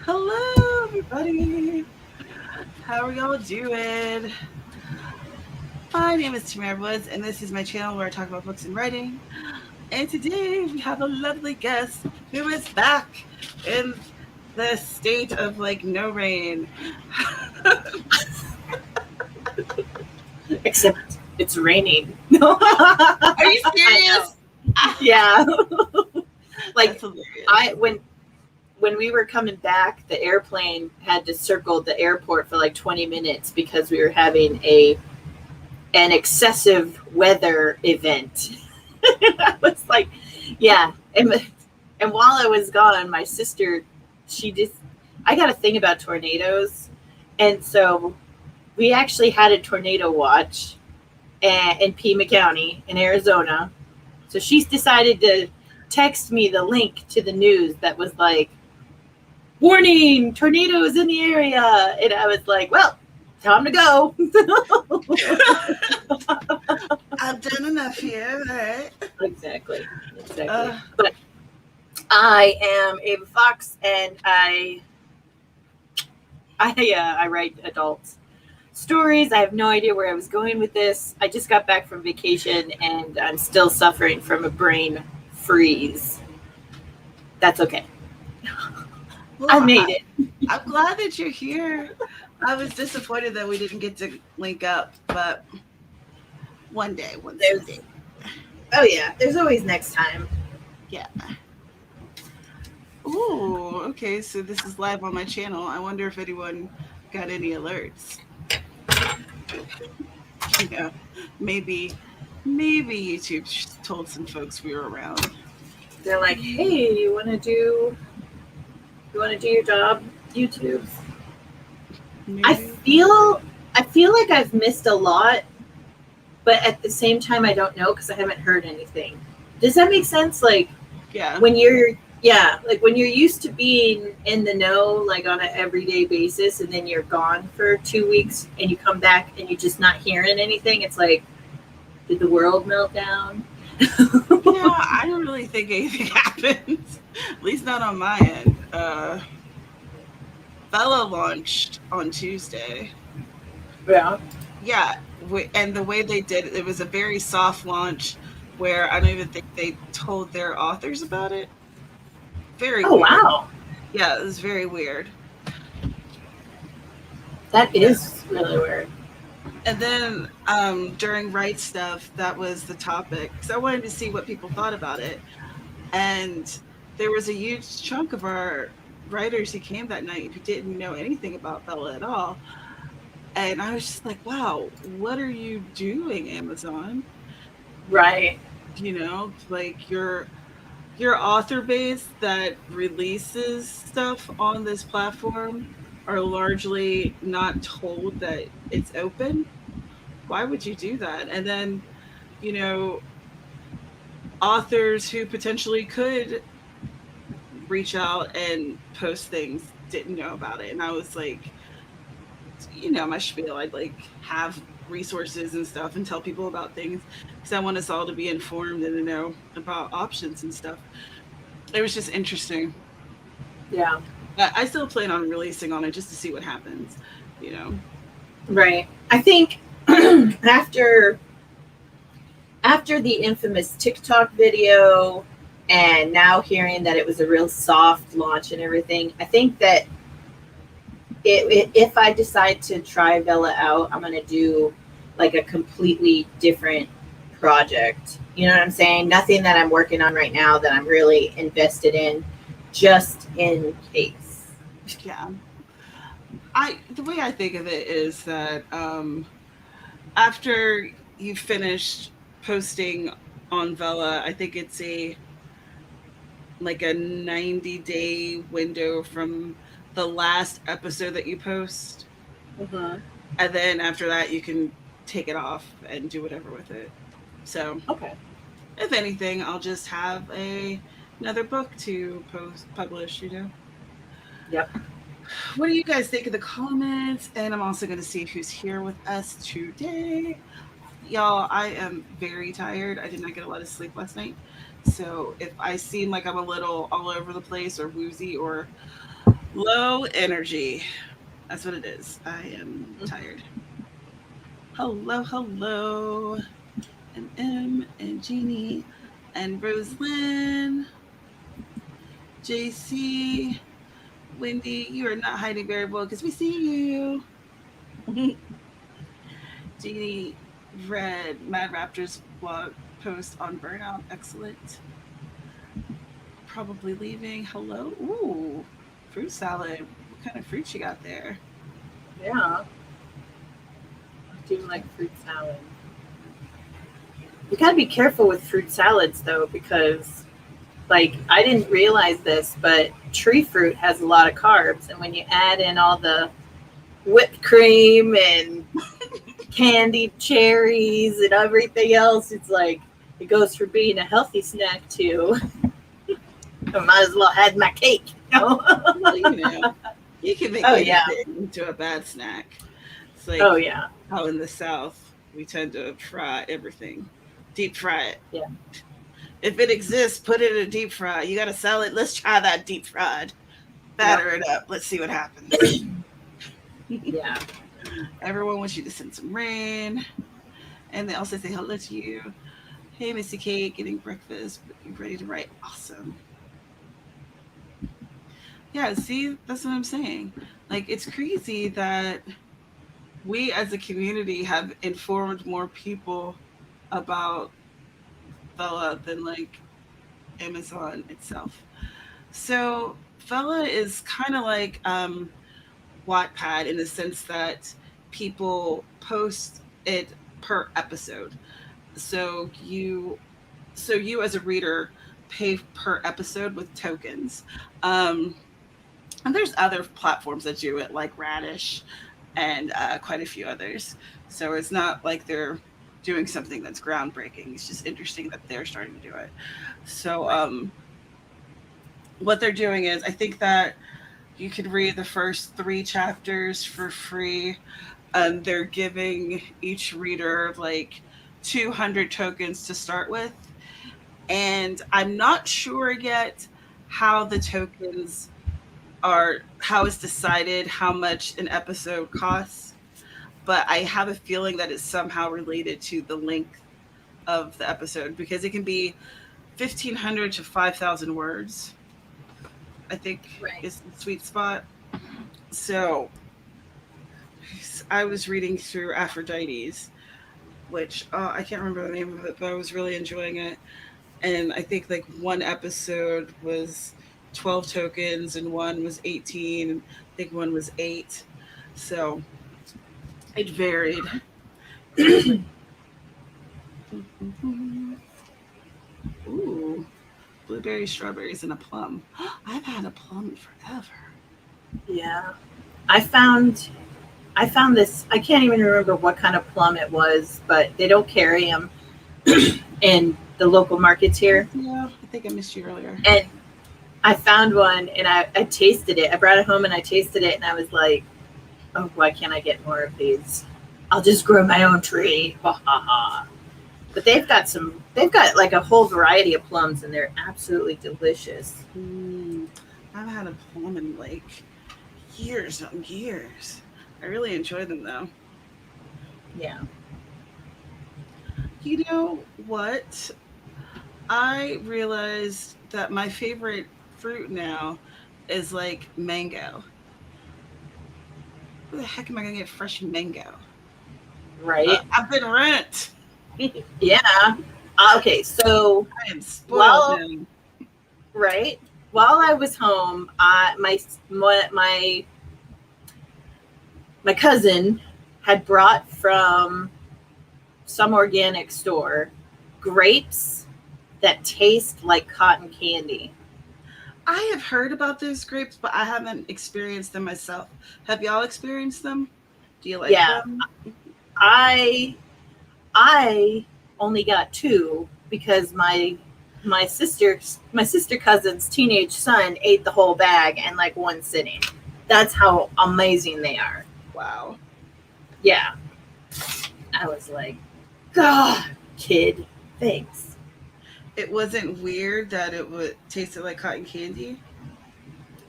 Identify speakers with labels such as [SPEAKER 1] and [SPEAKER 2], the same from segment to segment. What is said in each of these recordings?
[SPEAKER 1] Hello, everybody. How are y'all doing? My name is Tamara Woods, and this is my channel where I talk about books and writing. And today we have a lovely guest who is back in the state of like no rain.
[SPEAKER 2] Except it's raining.
[SPEAKER 1] Are you serious?
[SPEAKER 2] Yeah. Like
[SPEAKER 1] That's hilarious.
[SPEAKER 2] when we were coming back, the airplane had to circle the airport for like 20 minutes because we were having an excessive weather event. I was like, yeah. And while I was gone, my sister, I got a thing about tornadoes. And so we actually had a tornado watch in Pima County in Arizona. So she's decided to text me the link to the news that was like, warning, tornadoes in the area. And I was like, well, time to go.
[SPEAKER 1] I've done enough here, right?
[SPEAKER 2] Exactly. But I am Ava Fox, and I write adult stories. I have no idea where I was going with this. I just got back from vacation, and I'm still suffering from a brain freeze. That's okay.
[SPEAKER 1] Well,
[SPEAKER 2] I made it.
[SPEAKER 1] I'm glad that you're here. I was disappointed that we didn't get to link up, but one day.
[SPEAKER 2] Oh yeah, there's always next time.
[SPEAKER 1] Yeah. Ooh, okay, so this is live on my channel. I wonder if anyone got any alerts. Yeah, maybe YouTube told some folks we were around.
[SPEAKER 2] They're like, hey, you want to do your job, YouTube?
[SPEAKER 1] Maybe.
[SPEAKER 2] I feel like I've missed a lot, but at the same time, I don't know because I haven't heard anything. Does that make sense? Like,
[SPEAKER 1] yeah,
[SPEAKER 2] when you're used to being in the know, like on an everyday basis, and then you're gone for 2 weeks, and you come back and you're just not hearing anything. It's like, did the world melt down?
[SPEAKER 1] Yeah, I don't really think anything happens. At least not on my end. Bella launched on Tuesday.
[SPEAKER 2] Yeah.
[SPEAKER 1] Yeah, and the way they did it was a very soft launch where I don't even think they told their authors about it. Very weird.
[SPEAKER 2] Wow.
[SPEAKER 1] Yeah, it was very weird.
[SPEAKER 2] That is really weird.
[SPEAKER 1] And then during Write Stuff, that was the topic. So I wanted to see what people thought about it. And there was a huge chunk of our writers who came that night who didn't know anything about Bella at all. And I was just like, wow, what are you doing, Amazon?
[SPEAKER 2] Right.
[SPEAKER 1] You know, like your author base that releases stuff on this platform are largely not told that it's open. Why would you do that? And then, you know, authors who potentially could reach out and post things didn't know about it. And I was like, you know, my spiel, I'd like have resources and stuff and tell people about things because I want us all to be informed and to know about options and stuff. It was just interesting.
[SPEAKER 2] Yeah.
[SPEAKER 1] But I still plan on releasing on it just to see what happens, you know.
[SPEAKER 2] Right. I think after the infamous TikTok video, and now hearing that it was a real soft launch and everything, I think that if I decide to try Bella out, I'm going to do like a completely different project. You know what I'm saying? Nothing that I'm working on right now that I'm really invested in, just in case.
[SPEAKER 1] Yeah. The way I think of it is that after you finished posting on Vela, I think it's like a 90-day window from the last episode that you post.
[SPEAKER 2] Mm-hmm.
[SPEAKER 1] And then after that, you can take it off and do whatever with it. So,
[SPEAKER 2] okay.
[SPEAKER 1] If anything, I'll just have another book to publish, you know?
[SPEAKER 2] Yep.
[SPEAKER 1] What do you guys think of the comments? And I'm also going to see who's here with us today. Y'all, I am very tired. I did not get a lot of sleep last night. So if I seem like I'm a little all over the place or woozy or Low energy. That's what it is. I am tired. Hello, hello. And M and Jeannie and Roslyn. JC. Wendy, you are not hiding very well because we see you. Jeannie read Mad Raptor's blog post on burnout. Excellent. Probably leaving. Hello. Ooh, fruit salad. What kind of fruit you got there?
[SPEAKER 2] Yeah. I do like fruit salad. You gotta be careful with fruit salads though, because like I didn't realize this, but tree fruit has a lot of carbs, and when you add in all the whipped cream and candied cherries and everything else, it's like it goes from being a healthy snack to I might as well have my cake.
[SPEAKER 1] Well, you can make anything into a bad snack. It's like how in the South we tend to fry everything, deep fry it.
[SPEAKER 2] Yeah.
[SPEAKER 1] If it exists, put it in a deep fry. You got a salad? Let's try that deep fried. Batter it up. Let's see what happens.
[SPEAKER 2] Yeah.
[SPEAKER 1] Everyone wants you to send some rain. And they also say hello to you. Hey, Missy Kate, getting breakfast. You ready to write? Awesome. Yeah, see, that's what I'm saying. Like, it's crazy that we as a community have informed more people about Fella than like Amazon itself. So Fella is kind of like Wattpad in the sense that people post it per episode. So you as a reader pay per episode with tokens. And there's other platforms that do it like Radish and quite a few others. So it's not like they're doing something that's groundbreaking. It's just interesting that they're starting to do it. So what they're doing is, I think that you could read the first 3 chapters for free, and they're giving each reader like 200 tokens to start with. And I'm not sure yet how the tokens how it's decided how much an episode costs, but I have a feeling that it's somehow related to the length of the episode, because it can be 1,500 to 5,000 words, I think is the sweet spot. So I was reading through Aphrodite's, which I can't remember the name of it, but I was really enjoying it. And I think like one episode was 12 tokens and one was 18. And I think one was 8. So it varied. Ooh, blueberries, strawberries, and a plum. I've had a plum forever.
[SPEAKER 2] Yeah. I found this, I can't even remember what kind of plum it was, but they don't carry them in the local markets here.
[SPEAKER 1] Yeah, I think I missed you earlier.
[SPEAKER 2] And I found one and I tasted it. I brought it home and I tasted it and I was like, oh, why can't I get more of these? I'll just grow my own tree. Ha ha ha. But they've got like a whole variety of plums and they're absolutely delicious.
[SPEAKER 1] I've had a plum in like years and years. I really enjoy them though.
[SPEAKER 2] Yeah.
[SPEAKER 1] You know what? I realized that my favorite fruit now is like mango. Where the heck am I gonna get fresh mango?
[SPEAKER 2] Right.
[SPEAKER 1] I've been rent.
[SPEAKER 2] Yeah. Okay, so
[SPEAKER 1] I am spoiled now.
[SPEAKER 2] Right. While I was home, my cousin had brought from some organic store grapes that taste like cotton candy.
[SPEAKER 1] I have heard about those grapes, but I haven't experienced them myself. Have y'all experienced them? Do you like them?
[SPEAKER 2] I only got 2 because my sister cousin's teenage son ate the whole bag in like one sitting. That's how amazing they are.
[SPEAKER 1] Wow.
[SPEAKER 2] Yeah. I was like, God, kid, thanks.
[SPEAKER 1] It wasn't weird that it would tasted like cotton candy?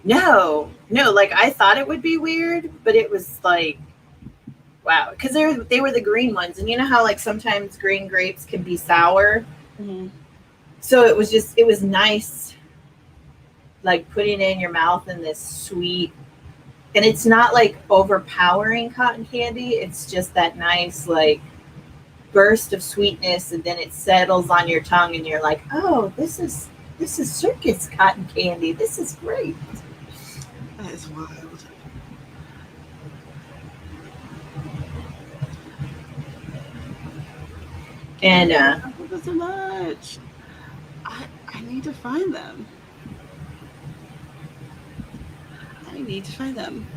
[SPEAKER 2] No, like I thought it would be weird, but it was like, wow, because they were the green ones, and you know how like sometimes green grapes can be sour.
[SPEAKER 1] Mm-hmm.
[SPEAKER 2] So it was nice, like putting it in your mouth and this sweet, and it's not like overpowering cotton candy. It's just that nice like burst of sweetness, and then it settles on your tongue, and you're like, oh, this is circus cotton candy. This is great.
[SPEAKER 1] That is wild.
[SPEAKER 2] And
[SPEAKER 1] Thank you so much. I need to find them. I need to find them.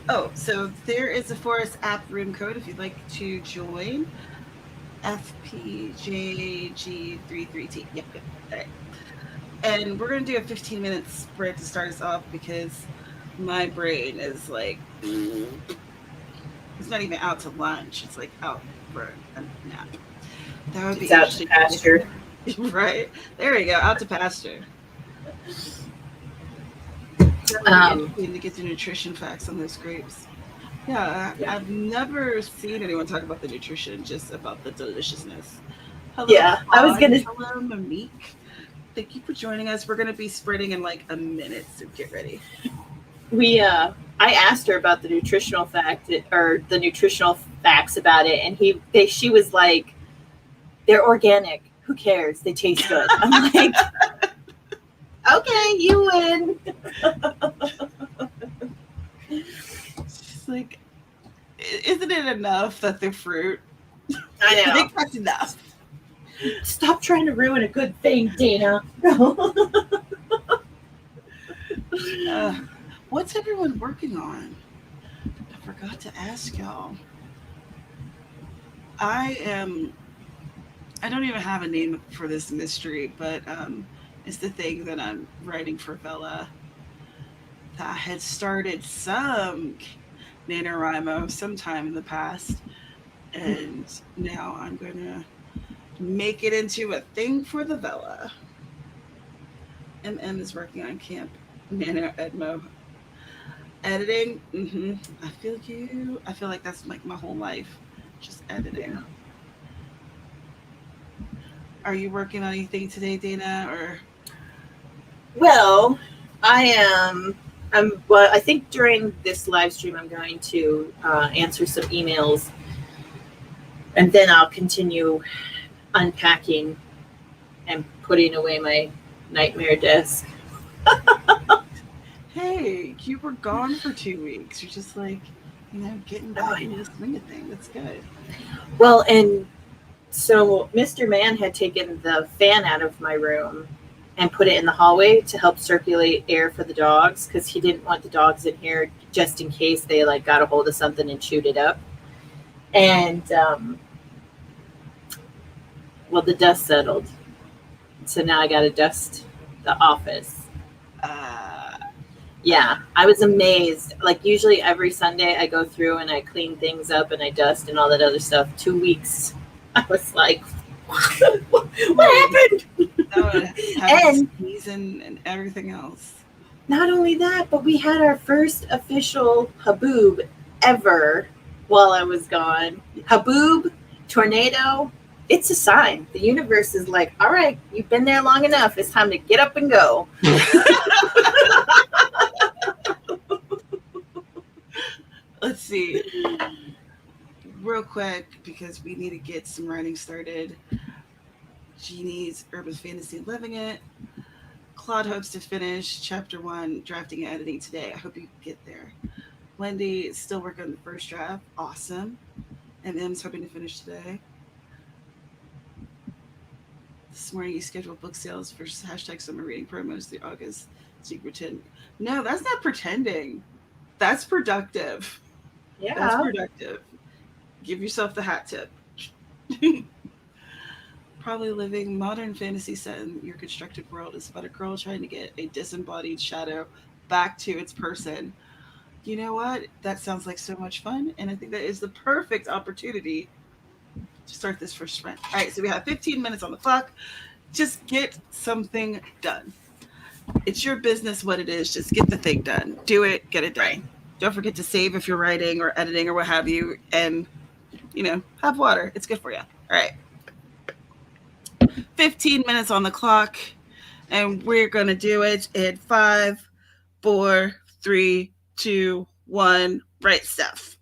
[SPEAKER 1] Oh, so there is a Forest app room code if you'd like to join. FPJG33T. Yep. All right. And we're going to do a 15-minute sprint to start us off because my brain is like, it's not even out to lunch. It's like out for a nap. That would be
[SPEAKER 2] it's out to pasture.
[SPEAKER 1] Right. There we go. Out to pasture. To get the nutrition facts on those grapes. Yeah, I've never seen anyone talk about the nutrition, just about the deliciousness. Hello,
[SPEAKER 2] Yeah, I was gonna.
[SPEAKER 1] Hello, Monique. Thank you for joining us. We're gonna be spreading in like a minute, so get ready.
[SPEAKER 2] I asked her about the nutritional facts about it, and she was like, they're organic. Who cares? They taste good. I'm like, okay, you win.
[SPEAKER 1] She's like, isn't it enough that they're fruit?
[SPEAKER 2] I know.
[SPEAKER 1] I think that's enough.
[SPEAKER 2] Stop trying to ruin a good thing, Dana.
[SPEAKER 1] What's everyone working on? I forgot to ask y'all. I don't even have a name for this mystery, but it's the thing that I'm writing for Vella that had started some NaNoWriMo sometime in the past. And now I'm going to make it into a thing for the Vella. MM is working on Camp NaNoWriMo. Editing, I feel you. I feel like that's like my whole life, just editing. Yeah. Are you working on anything today, Dana? Or
[SPEAKER 2] well, I am. Well, I think during this live stream, I'm going to answer some emails, and then I'll continue unpacking and putting away my nightmare desk.
[SPEAKER 1] Hey, you were gone for 2 weeks. You're just like, getting back into the swing of things. That's good.
[SPEAKER 2] Well, and so Mr. Man had taken the fan out of my room and put it in the hallway to help circulate air for the dogs, because he didn't want the dogs in here just in case they like got a hold of something and chewed it up. And well, the dust settled, so now I got to dust the office. Yeah, I was amazed. Like usually every Sunday I go through and I clean things up and I dust and all that other stuff. 2 weeks, I was like, what happened?
[SPEAKER 1] And season and everything else.
[SPEAKER 2] Not only that, but we had our first official haboob ever while I was gone. Haboob, tornado. It's a sign. The universe is like, all right, you've been there long enough. It's time to get up and go.
[SPEAKER 1] Let's see. Real quick, because we need to get some writing started. Jeannie's Urban Fantasy Living It. Claude hopes to finish Chapter 1, drafting and editing today. I hope you get there. Wendy is still working on the first draft. Awesome. MM's hoping to finish today. This morning you scheduled book sales for #summer reading promos through August. So you pretend. No, that's not pretending. That's productive.
[SPEAKER 2] Yeah.
[SPEAKER 1] That's productive. Give yourself the hat tip. Probably living modern fantasy set in your constructed world is about a girl trying to get a disembodied shadow back to its person. You know what? That sounds like so much fun, and I think that is the perfect opportunity to start this first sprint. All right, so we have 15 minutes on the clock. Just get something done. it's your business what it is. Just get the thing done. Do it, get it done.
[SPEAKER 2] Right.
[SPEAKER 1] Don't forget to save if you're writing or editing or what have you. And, have water. It's good for you. All right. 15 minutes on the clock. And we're going to do it in 5, 4, 3, 2, 1. Write stuff.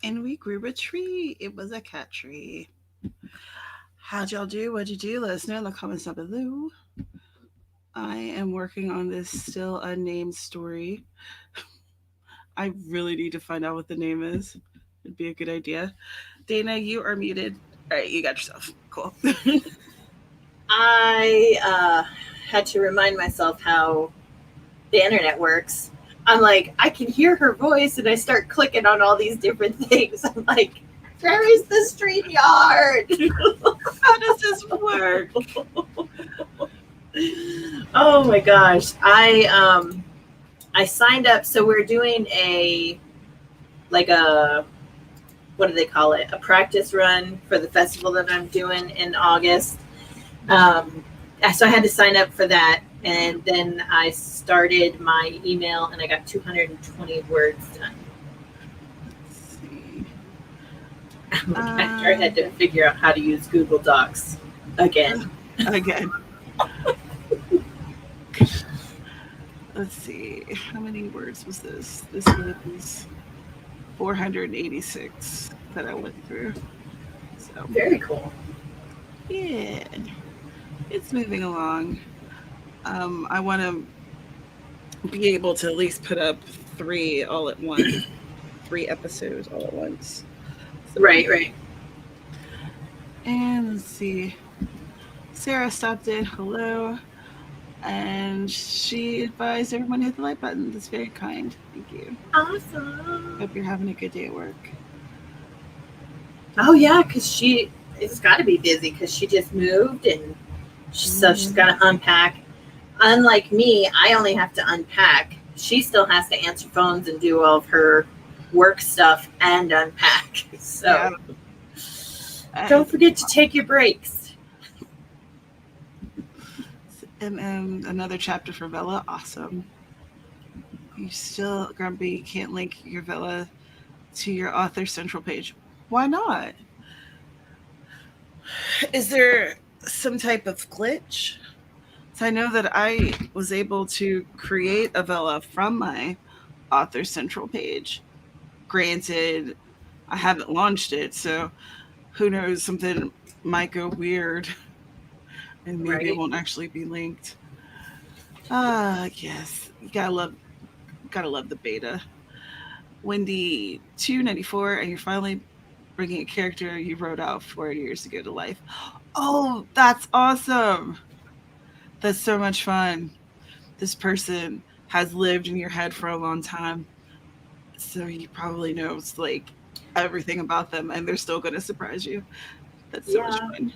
[SPEAKER 1] And we grew a tree. It was a cat tree. How'd y'all do? What'd you do? Let us know in the comments down below. I am working on this still unnamed story. I really need to find out what the name is. It'd be a good idea. Dana, you are muted. All right, you got yourself. Cool.
[SPEAKER 2] I had to remind myself how the internet works. I'm like, I can hear her voice, and I start clicking on all these different things. I'm like, where is the StreamYard?
[SPEAKER 1] How does this work?
[SPEAKER 2] Oh my gosh. I signed up, so we're doing a what do they call it? A practice run for the festival that I'm doing in August. So I had to sign up for that, and then I started my email, and I got 220 words done.
[SPEAKER 1] Let's see.
[SPEAKER 2] After I had to figure out how to use Google Docs again.
[SPEAKER 1] Let's see. How many words was this? This was 486 that I went through. So
[SPEAKER 2] Very cool.
[SPEAKER 1] yeah, it's moving along. I want to be able to at least put up 3 all at once, 3 episodes all at once. So,
[SPEAKER 2] Right.
[SPEAKER 1] And let's see. Sarah stopped in. Hello. And she advised everyone to hit the like button. That's very kind. Thank you.
[SPEAKER 2] Awesome.
[SPEAKER 1] Hope you're having a good day at work.
[SPEAKER 2] Oh yeah, because it's got to be busy because she just moved, and so she's got to unpack. Unlike me, I only have to unpack. She still has to answer phones and do all of her work stuff and unpack. So don't forget to take your breaks.
[SPEAKER 1] And another chapter for Vella. Awesome. You're still grumpy. You can't link your Vella to your author central page. Why not? Is there some type of glitch? So I know that I was able to create a Vella from my author central page. Granted, I haven't launched it, so who knows, something might go weird and maybe it won't actually be linked. Yes, you gotta love the beta. Wendy 294, and you're finally bringing a character you wrote out 4 years ago to life. Oh, that's awesome! That's so much fun. This person has lived in your head for a long time, so you probably knows like everything about them, and they're still going to surprise you. That's so much fun.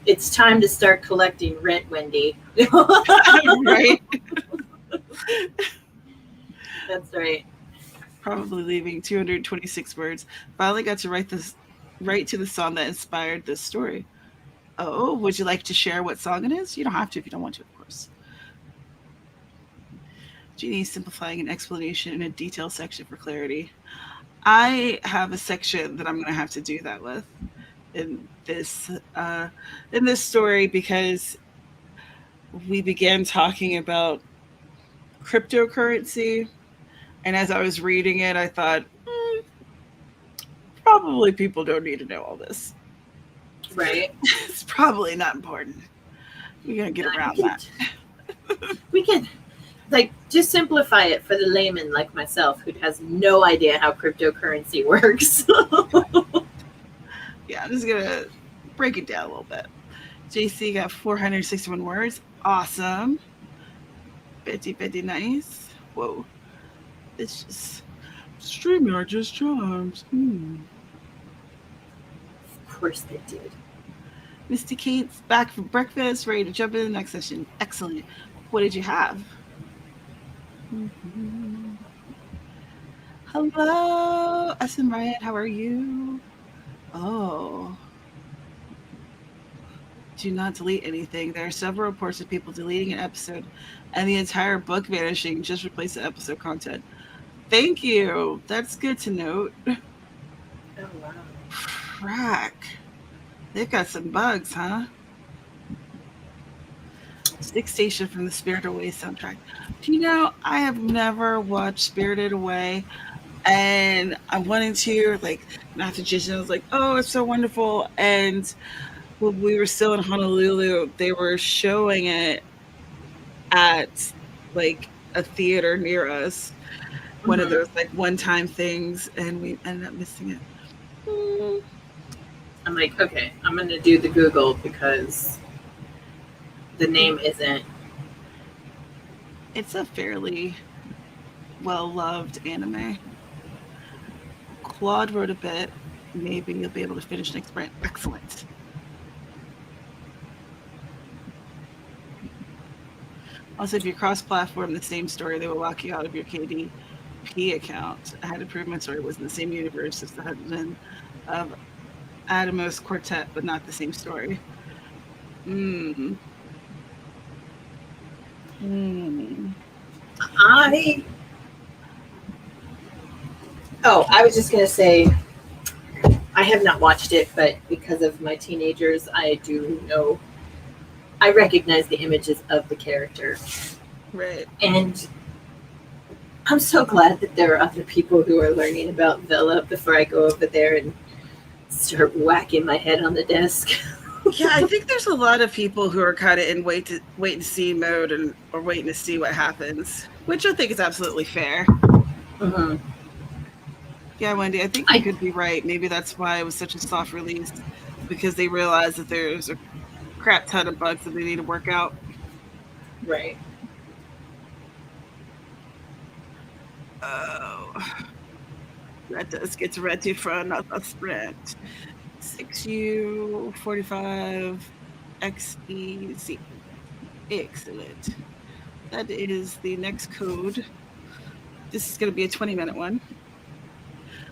[SPEAKER 2] It's time to start collecting rent, Wendy.
[SPEAKER 1] Right?
[SPEAKER 2] That's right.
[SPEAKER 1] Probably leaving 226 words. Finally got to write to the song that inspired this story. Oh, would you like to share what song it is? You don't have to if you don't want to, of course. Jeannie simplifying an explanation in a detail section for clarity. I have a section that I'm going to have to do that with in this story, because we began talking about cryptocurrency, and as I was reading it, I thought, probably people don't need to know all this.
[SPEAKER 2] Right.
[SPEAKER 1] It's probably not important. We're going to get around that.
[SPEAKER 2] We can just simplify it for the layman like myself who has no idea how cryptocurrency works.
[SPEAKER 1] Yeah, I'm just going to break it down a little bit. JC got 461 words. Awesome. Betty, nice. Whoa. It's just StreamYard just charms.
[SPEAKER 2] Of course they did.
[SPEAKER 1] Misty Kate's back from breakfast, ready to jump in the next session. Excellent. What did you have? Hello, SM Riot. How are you? Oh. Do not delete anything. There are several reports of people deleting an episode and the entire book vanishing. Just replace the episode content. Thank you. That's good to note.
[SPEAKER 2] Oh, wow.
[SPEAKER 1] Frack. They've got some bugs, huh? Stick Station from the Spirited Away soundtrack. Do you know, I have never watched Spirited Away. and I'm wanting to like not to just. I was like, oh, it's so wonderful. And when we were still in Honolulu, they were showing it at like a theater near us, one of
[SPEAKER 2] Mhm.
[SPEAKER 1] those like one-time things, and we ended up missing it.
[SPEAKER 2] I'm like, okay, I'm gonna do the Google because the name isn't.
[SPEAKER 1] It's a fairly well-loved anime. Claude wrote a bit. Maybe you'll be able to finish next sprint. Excellent. Also, if you cross-platform the same story, they will lock you out of your KDP account. I had to prove my story was in the same universe as the husband of Adamos Quartet, but not the same story. Hmm.
[SPEAKER 2] I was just gonna say, I have not watched it, but because of my teenagers, I do know. I recognize the images of the character,
[SPEAKER 1] Right.
[SPEAKER 2] and I'm so glad that there are other people who are learning about Villa before I go over there and start whacking my head on the desk.
[SPEAKER 1] Yeah, I think there's a lot of people who are kind of in wait and see mode or waiting to see what happens, which I think is absolutely fair.
[SPEAKER 2] Mm-hmm.
[SPEAKER 1] Yeah, Wendy, I think you could be right. Maybe that's why it was such a soft release, because they realized that there's a crap ton of bugs that they need to work out.
[SPEAKER 2] Right.
[SPEAKER 1] Oh, let us get ready for another sprint. 6U45 XEZ. Excellent. That is the next code. This is going to be a 20-minute one.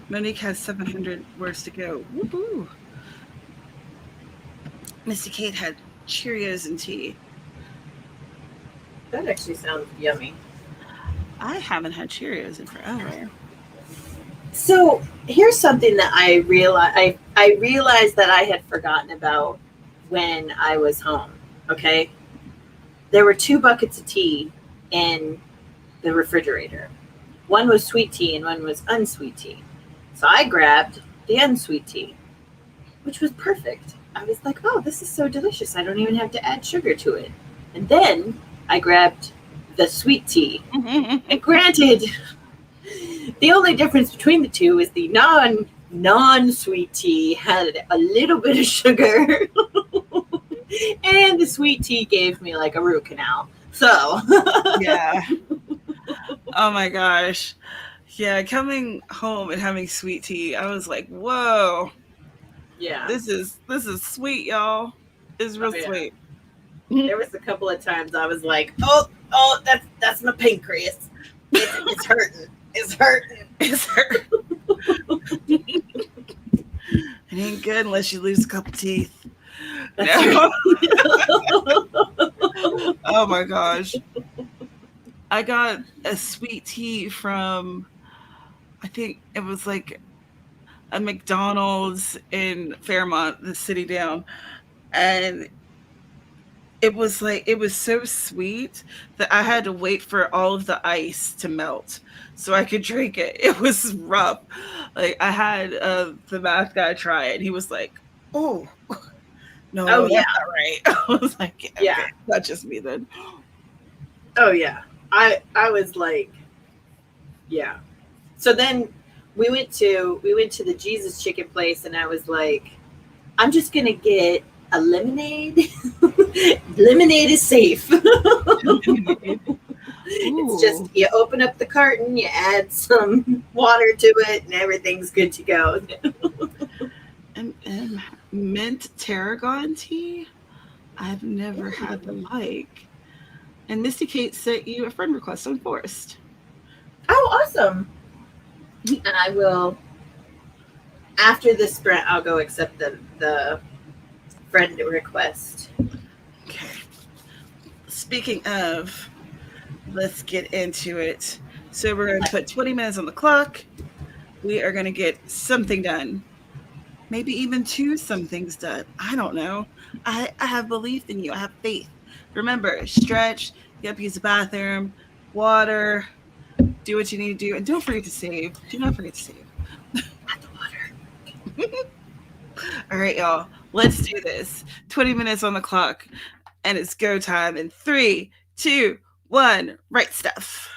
[SPEAKER 1] Monique has 700 words to go. Woohoo! Misty Kate had Cheerios and tea.
[SPEAKER 2] That actually sounds yummy.
[SPEAKER 1] I haven't had Cheerios in forever.
[SPEAKER 2] So here's something that I realized that I had forgotten about when I was home. Okay, there were 2 buckets of tea in the refrigerator. One was sweet tea and one was unsweet tea. So I grabbed the unsweet tea, which was perfect. I was like, oh, this is so delicious. I don't even have to add sugar to it. And then I grabbed the sweet tea. And granted, the only difference between the two is the non-sweet tea had a little bit of sugar. And the sweet tea gave me like a root canal. So
[SPEAKER 1] yeah. Oh my gosh. Yeah, coming home and having sweet tea, I was like, whoa.
[SPEAKER 2] Yeah.
[SPEAKER 1] This is sweet, y'all. It's real sweet.
[SPEAKER 2] There was a couple of times I was like, oh, that's my pancreas. It's hurting. It's hurting.
[SPEAKER 1] It's hurting. It ain't good unless you lose a couple teeth. No. Oh my gosh. I got a sweet tea from, I think it was like a McDonald's in Fairmont, the city down. And it was so sweet that I had to wait for all of the ice to melt so I could drink it. It was rough. Like I had the math guy try it and he was like, oh no, that's not right. I was like, yeah, okay, that's just me then.
[SPEAKER 2] Oh yeah. I was like, yeah. So then we went to the Jesus chicken place and I was like, I'm just gonna get a lemonade. Lemonade is safe. It's just you open up the carton, you add some water to it, and everything's good to go.
[SPEAKER 1] And mint tarragon tea? I've never had the like. And Misty Kate sent you a friend request on Forest.
[SPEAKER 2] Oh, awesome. And I will, after this sprint, I'll go accept the friend request.
[SPEAKER 1] Okay. Speaking of, let's get into it. So we're going to put 20 minutes on the clock. We are going to get something done. Maybe even 2 somethings done. I don't know. I have belief in you. I have faith. Remember, stretch, get up, use the bathroom, water, do what you need to do, and don't forget to save. Do not forget to save.
[SPEAKER 2] At the water.
[SPEAKER 1] All right, y'all. Let's do this. 20 minutes on the clock, and it's go time in 3, 2, 1. Write stuff.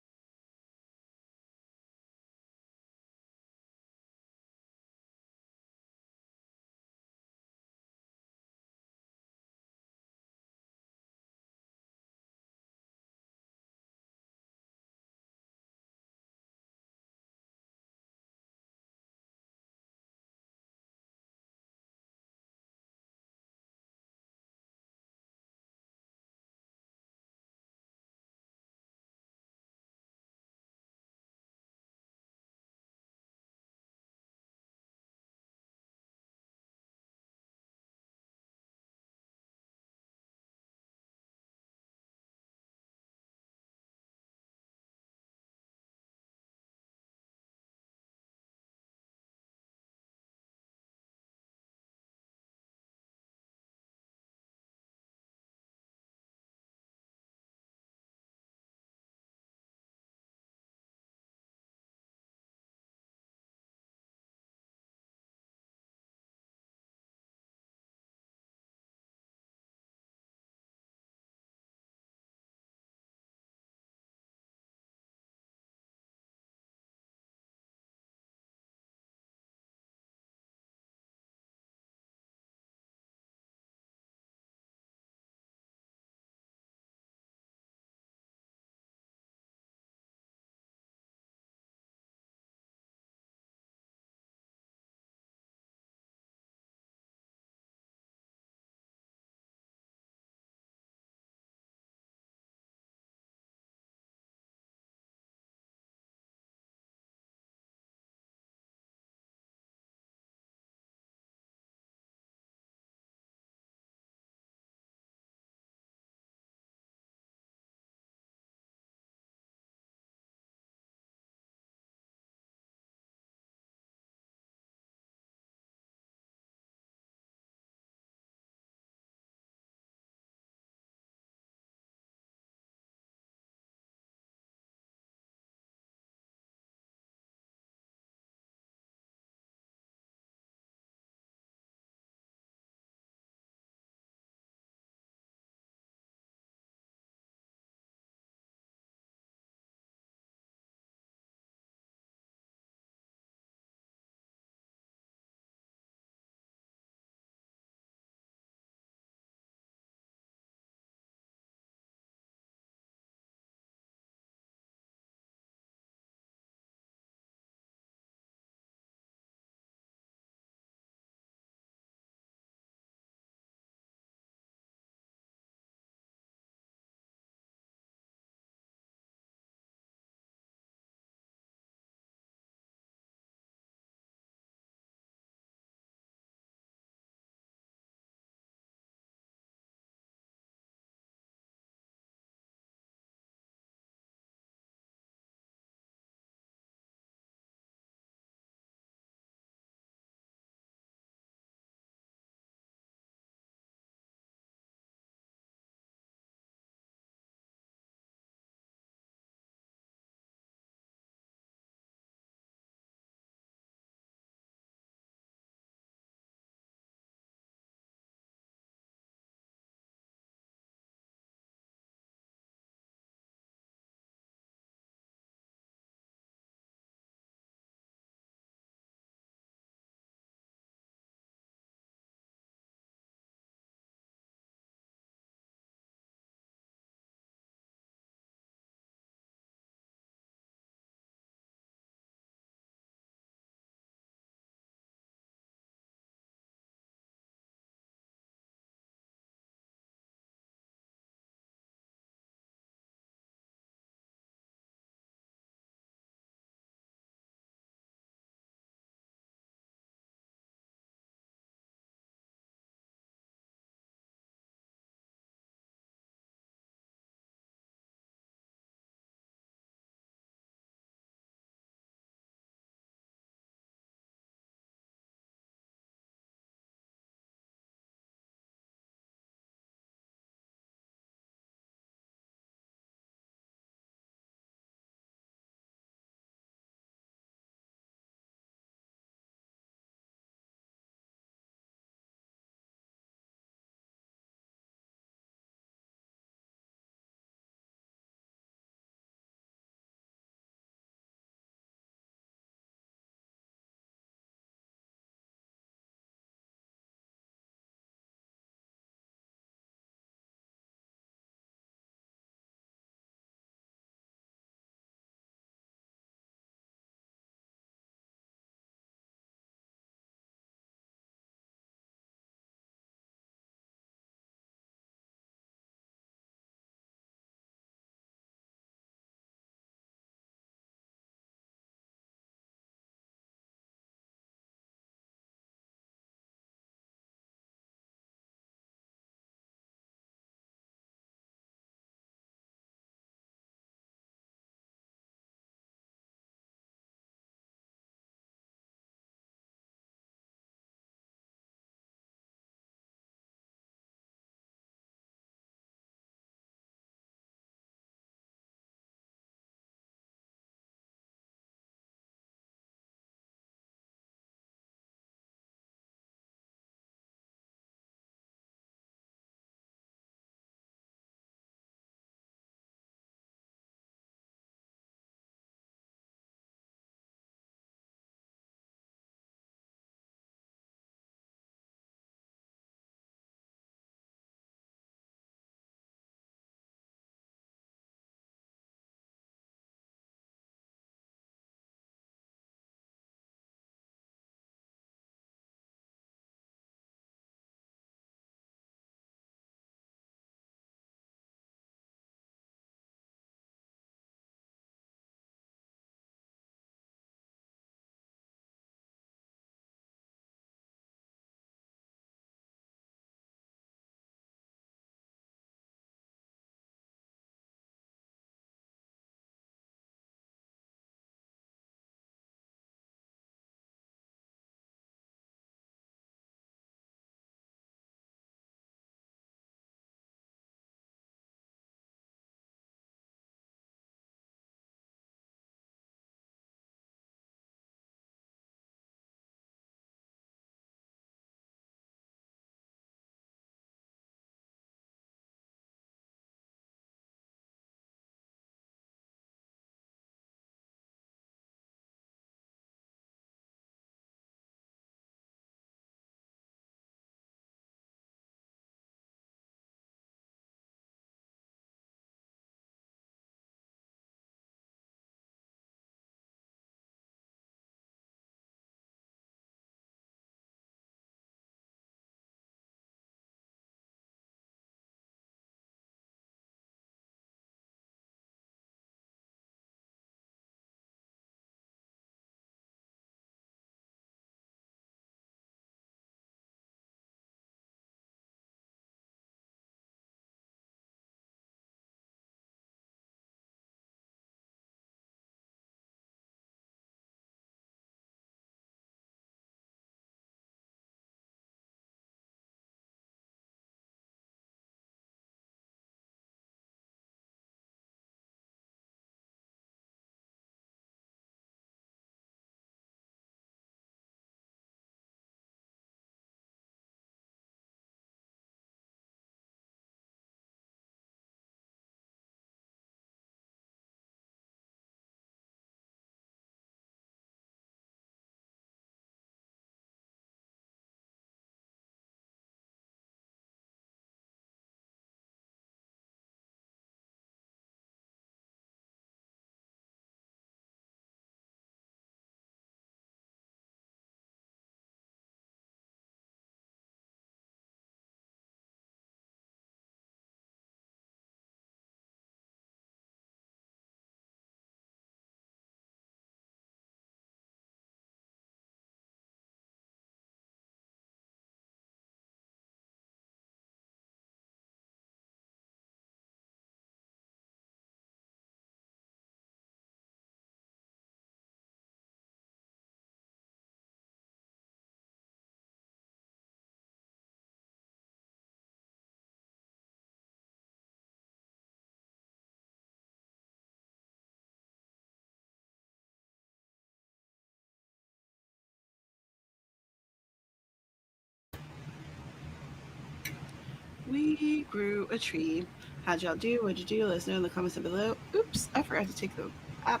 [SPEAKER 1] We grew a tree. How'd y'all do? What'd you do? Let us know in the comments below. Oops, I forgot to take the app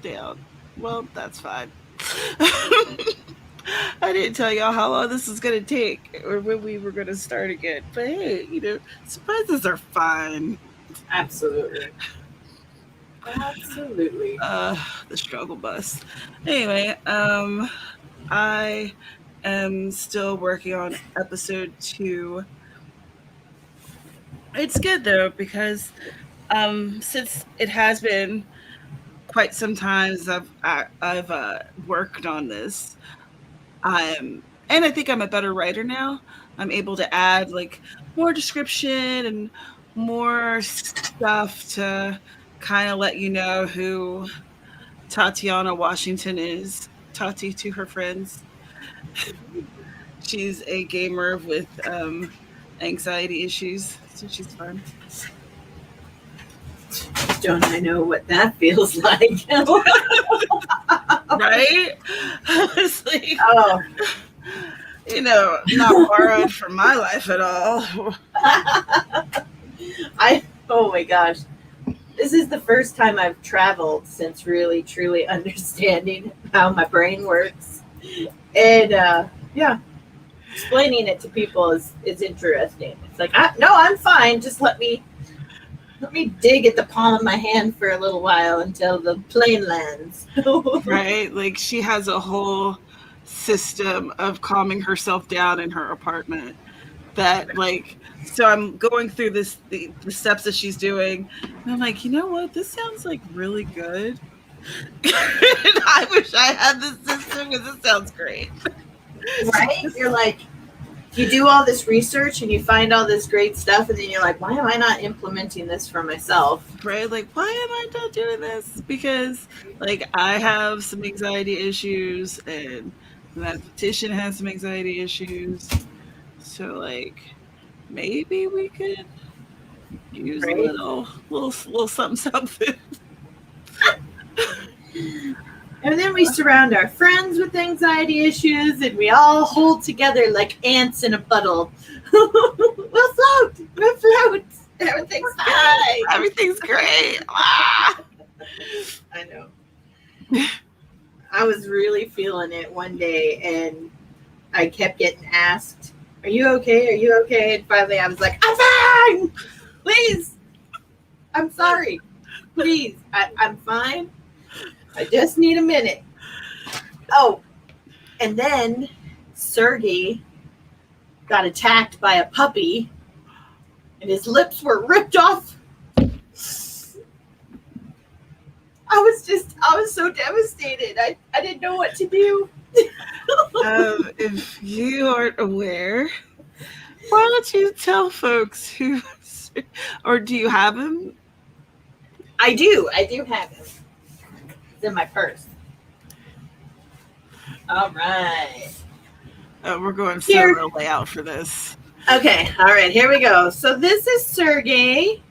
[SPEAKER 1] down. Well, that's fine. I didn't tell y'all how long this is going to take or when we were going to start again. But hey, surprises are fun.
[SPEAKER 2] Absolutely. Absolutely.
[SPEAKER 1] The struggle bus. Anyway, I am still working on episode 2. It's good though because since it has been quite some time since I've worked on this, and I think I'm a better writer now. I'm able to add like more description and more stuff to kind of let you know who Tatiana Washington is. Tati to her friends. She's a gamer with anxiety issues, so she's fun.
[SPEAKER 2] Don't I know what that feels like?
[SPEAKER 1] Right? I was like,
[SPEAKER 2] Oh.
[SPEAKER 1] Not borrowed from my life at all.
[SPEAKER 2] Oh my gosh. This is the first time I've traveled since really, truly understanding how my brain works. And yeah, explaining it to people is interesting. It's like, no, I'm fine. Just let me dig at the palm of my hand for a little while until the plane lands.
[SPEAKER 1] Right? Like she has a whole system of calming herself down in her apartment that like, so I'm going through the steps that she's doing and I'm like, you know what? This sounds like really good. I wish I had this system because it sounds great.
[SPEAKER 2] Right? You're like, you do all this research and you find all this great stuff and then you're like, why am I not implementing this for myself?
[SPEAKER 1] Right? Like, why am I not doing this? Because like I have some anxiety issues and the mathematician has some anxiety issues. So like maybe we could use a little something.
[SPEAKER 2] And then we surround our friends with anxiety issues and we all hold together like ants in a puddle. We'll float. Everything's fine.
[SPEAKER 1] Everything's great. Ah!
[SPEAKER 2] I know. I was really feeling it one day and I kept getting asked, are you okay? Are you okay? And finally I was like, I'm fine. Please. I'm sorry. Please. I'm fine. I just need a minute. Oh, and then Sergey got attacked by a puppy and his lips were ripped off. I was so devastated. I didn't know what to do.
[SPEAKER 1] If you aren't aware, why don't you tell folks who, or do you have him?
[SPEAKER 2] I do have him. It's in my purse. All right.
[SPEAKER 1] We're going photo layout for this.
[SPEAKER 2] Okay. All right. Here we go. So this is Sergey.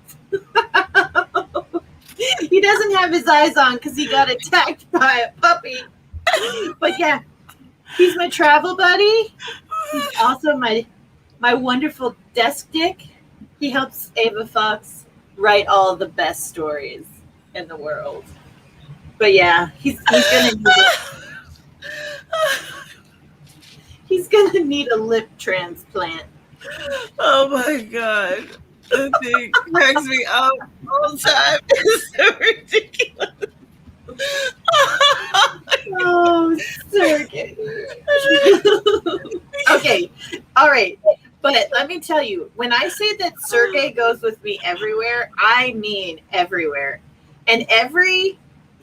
[SPEAKER 2] He doesn't have his eyes on because he got attacked by a puppy. But yeah, he's my travel buddy. He's also my wonderful desk dick. He helps Ava Fox write all the best stories in the world. But yeah, he's gonna need a lip transplant.
[SPEAKER 1] Oh my god. That thing cracks me up all the time. It's so ridiculous.
[SPEAKER 2] Oh, Sergey. Okay, all right. But let me tell you, when I say that Sergey goes with me everywhere, I mean everywhere. And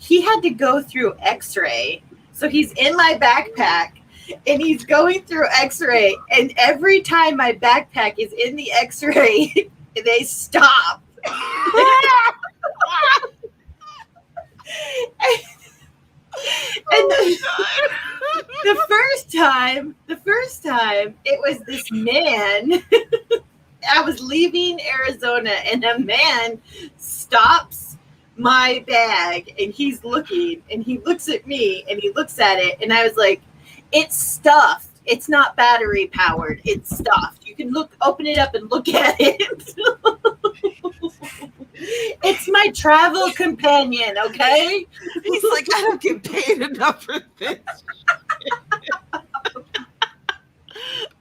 [SPEAKER 2] he had to go through X-ray. So he's in my backpack and he's going through X-ray. And every time my backpack is in the X-ray, they stop. And the first time, it was this man. I was leaving Arizona, and a man stops my bag, and he's looking, and he looks at me, and he looks at it, and I was like, it's stuffed. It's not battery powered. It's stuffed. You can open it up and look at it. It's my travel companion, okay?
[SPEAKER 1] He's like, I don't get paid enough for this.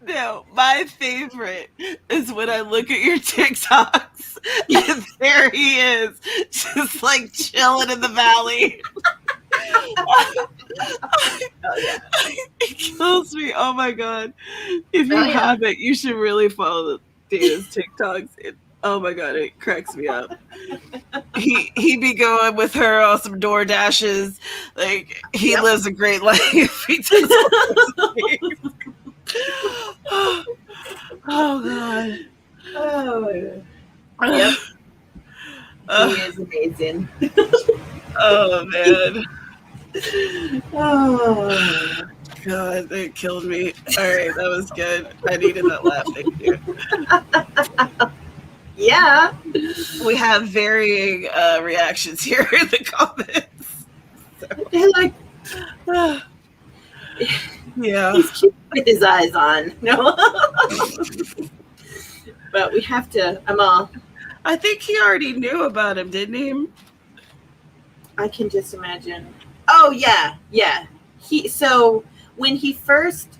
[SPEAKER 1] No, my favorite is when I look at your TikToks and there he is, just like chilling in the valley.
[SPEAKER 2] Oh, yeah.
[SPEAKER 1] It kills me. Oh my god. If you haven't, you should really follow Dana's TikToks. Oh my god, it cracks me up. He be going with her on some door dashes. Like he lives a great life. He does all those things. Oh god.
[SPEAKER 2] Oh yep. He is amazing.
[SPEAKER 1] Oh man.
[SPEAKER 2] Oh
[SPEAKER 1] god, it killed me. Alright, that was good. I needed that laugh. Thank you.
[SPEAKER 2] Yeah.
[SPEAKER 1] We have varying reactions here in the comments. So.
[SPEAKER 2] They're like,
[SPEAKER 1] yeah.
[SPEAKER 2] He's cute with his eyes on. No. But we have to,
[SPEAKER 1] I think he already knew about him, didn't he?
[SPEAKER 2] I can just imagine. Oh yeah. So when he first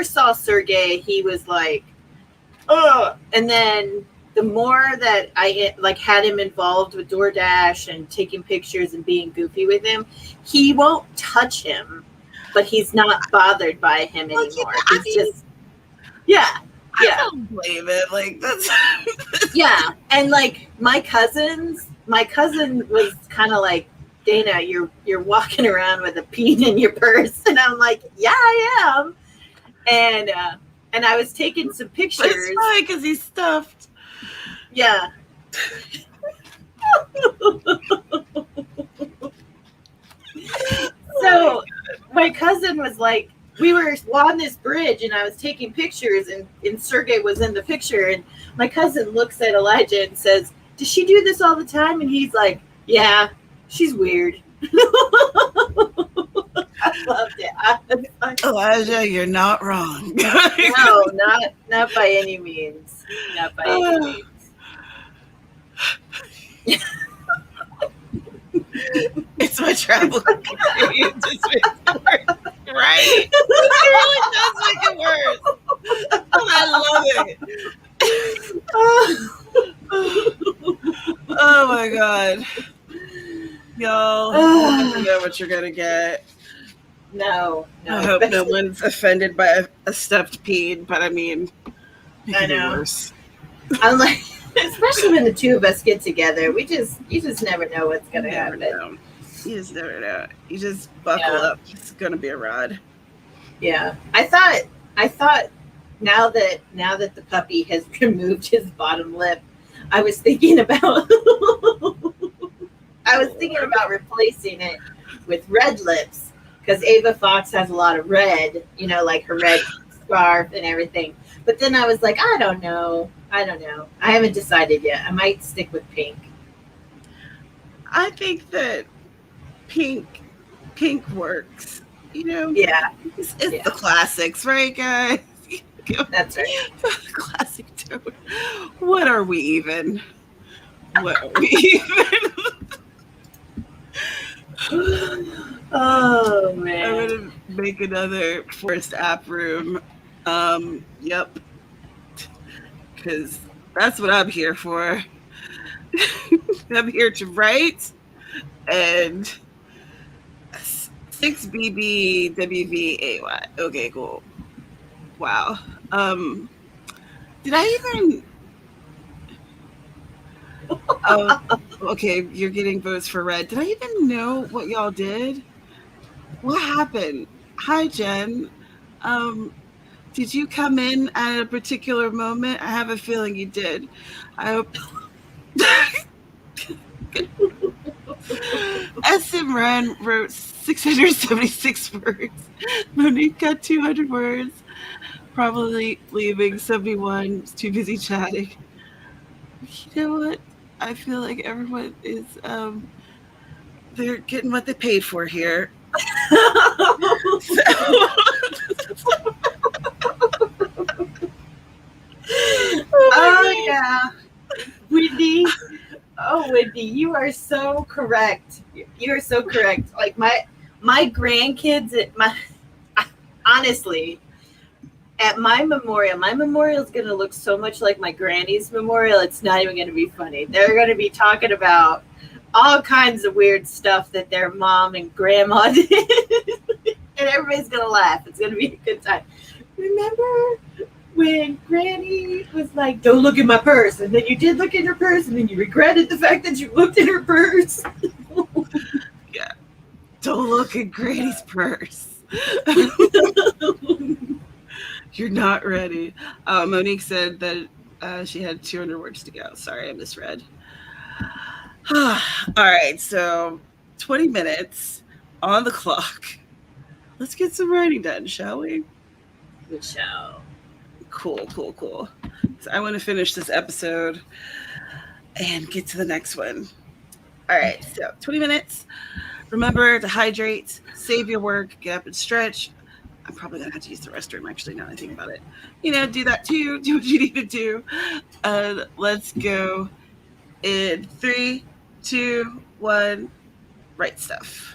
[SPEAKER 2] saw Sergey, he was like, oh, and then the more that I had him involved with DoorDash and taking pictures and being goofy with him, he won't touch him, but he's not bothered by him anymore. I
[SPEAKER 1] don't blame it. Like that's
[SPEAKER 2] yeah. And like my cousin was kind of like, Dana, you're walking around with a peen in your purse, and I'm like, yeah, I am. And I was taking some pictures.
[SPEAKER 1] But it's fine because he's stuffed.
[SPEAKER 2] Yeah. So my cousin was like, we were on this bridge and I was taking pictures and Sergey was in the picture, and my cousin looks at Elijah and says, does she do this all the time? And he's like, yeah, she's weird. I loved it.
[SPEAKER 1] Elijah, you're not wrong.
[SPEAKER 2] No, not by any means. Not by any means.
[SPEAKER 1] It's my travel companion. Just makes it worse, right? It really does make it worse. I love it. Oh my god. Y'all, I don't know what you're gonna get.
[SPEAKER 2] No.
[SPEAKER 1] I hope no one's offended by a stuffed peen, but I mean,
[SPEAKER 2] I know.
[SPEAKER 1] Worse.
[SPEAKER 2] I'm like, especially when the two of us get together, you just never know what's gonna happen.
[SPEAKER 1] Know. You just never know. You just buckle up. It's gonna be a ride.
[SPEAKER 2] Yeah, I thought now that the puppy has removed his bottom lip, I was thinking about replacing it with red lips, because Ava Fox has a lot of red, like her red scarf and everything. But then I was like, I don't know. I haven't decided yet. I might stick with pink.
[SPEAKER 1] I think that pink works.
[SPEAKER 2] Yeah.
[SPEAKER 1] It's the classics, right, guys?
[SPEAKER 2] That's right.
[SPEAKER 1] Classic tone. What are we even?
[SPEAKER 2] Oh man.
[SPEAKER 1] I'm gonna make another forced app room. Yep. Because that's what I'm here for. I'm here to write and 6BBWVAY. Okay, cool. Wow. Did I even... Oh, okay, you're getting votes for red. Did I even know what y'all did? What happened? Hi, Jen. Did you come in at a particular moment? I have a feeling you did. I hope... SM Ren wrote 676 words. Monique got 200 words. Probably leaving 71. Was too busy chatting. You know what? I feel like everyone is they're getting what they paid for here. So
[SPEAKER 2] Oh yeah, Whitney. Oh, Whitney, you are so correct. You are so correct. Like my grandkids, my honestly, at my memorial is going to look so much like my granny's memorial. It's not even going to be funny. They're going to be talking about all kinds of weird stuff that their mom and grandma did, and everybody's going to laugh. It's going to be a good time. Remember when Granny was like, "Don't look in my purse," and then you did look in her purse, and then you regretted the fact that you looked in her purse.
[SPEAKER 1] Yeah. Don't look at Granny's purse. You're not ready. Monique said that she had 200 words to go. Sorry, I misread. All right, so 20 minutes on the clock. Let's get some writing done, shall we?
[SPEAKER 2] Good show.
[SPEAKER 1] Cool. So I want to finish this episode and get to the next one. All right, so 20 minutes. Remember to hydrate, save your work, get up and stretch. I'm probably going to have to use the restroom, actually, now that I think about it. Do that too. Do what you need to do. Let's go in 3, 2, 1. Write stuff.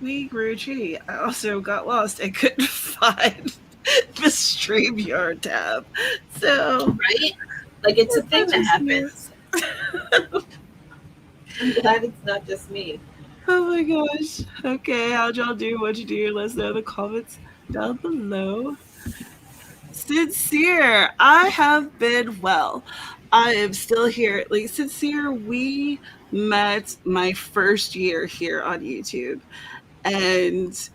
[SPEAKER 1] we grew a tree. I also got lost and couldn't find the StreamYard tab. So,
[SPEAKER 2] Right? Like, it's a
[SPEAKER 1] it's
[SPEAKER 2] thing
[SPEAKER 1] not
[SPEAKER 2] that
[SPEAKER 1] just you.
[SPEAKER 2] happens. I'm glad it's not just me.
[SPEAKER 1] Oh my gosh. Okay, how'd y'all do? What'd you do? Let us know in the comments down below. Sincere, I have been well. I am still here. Like, Sincere, we met my first year here on YouTube. And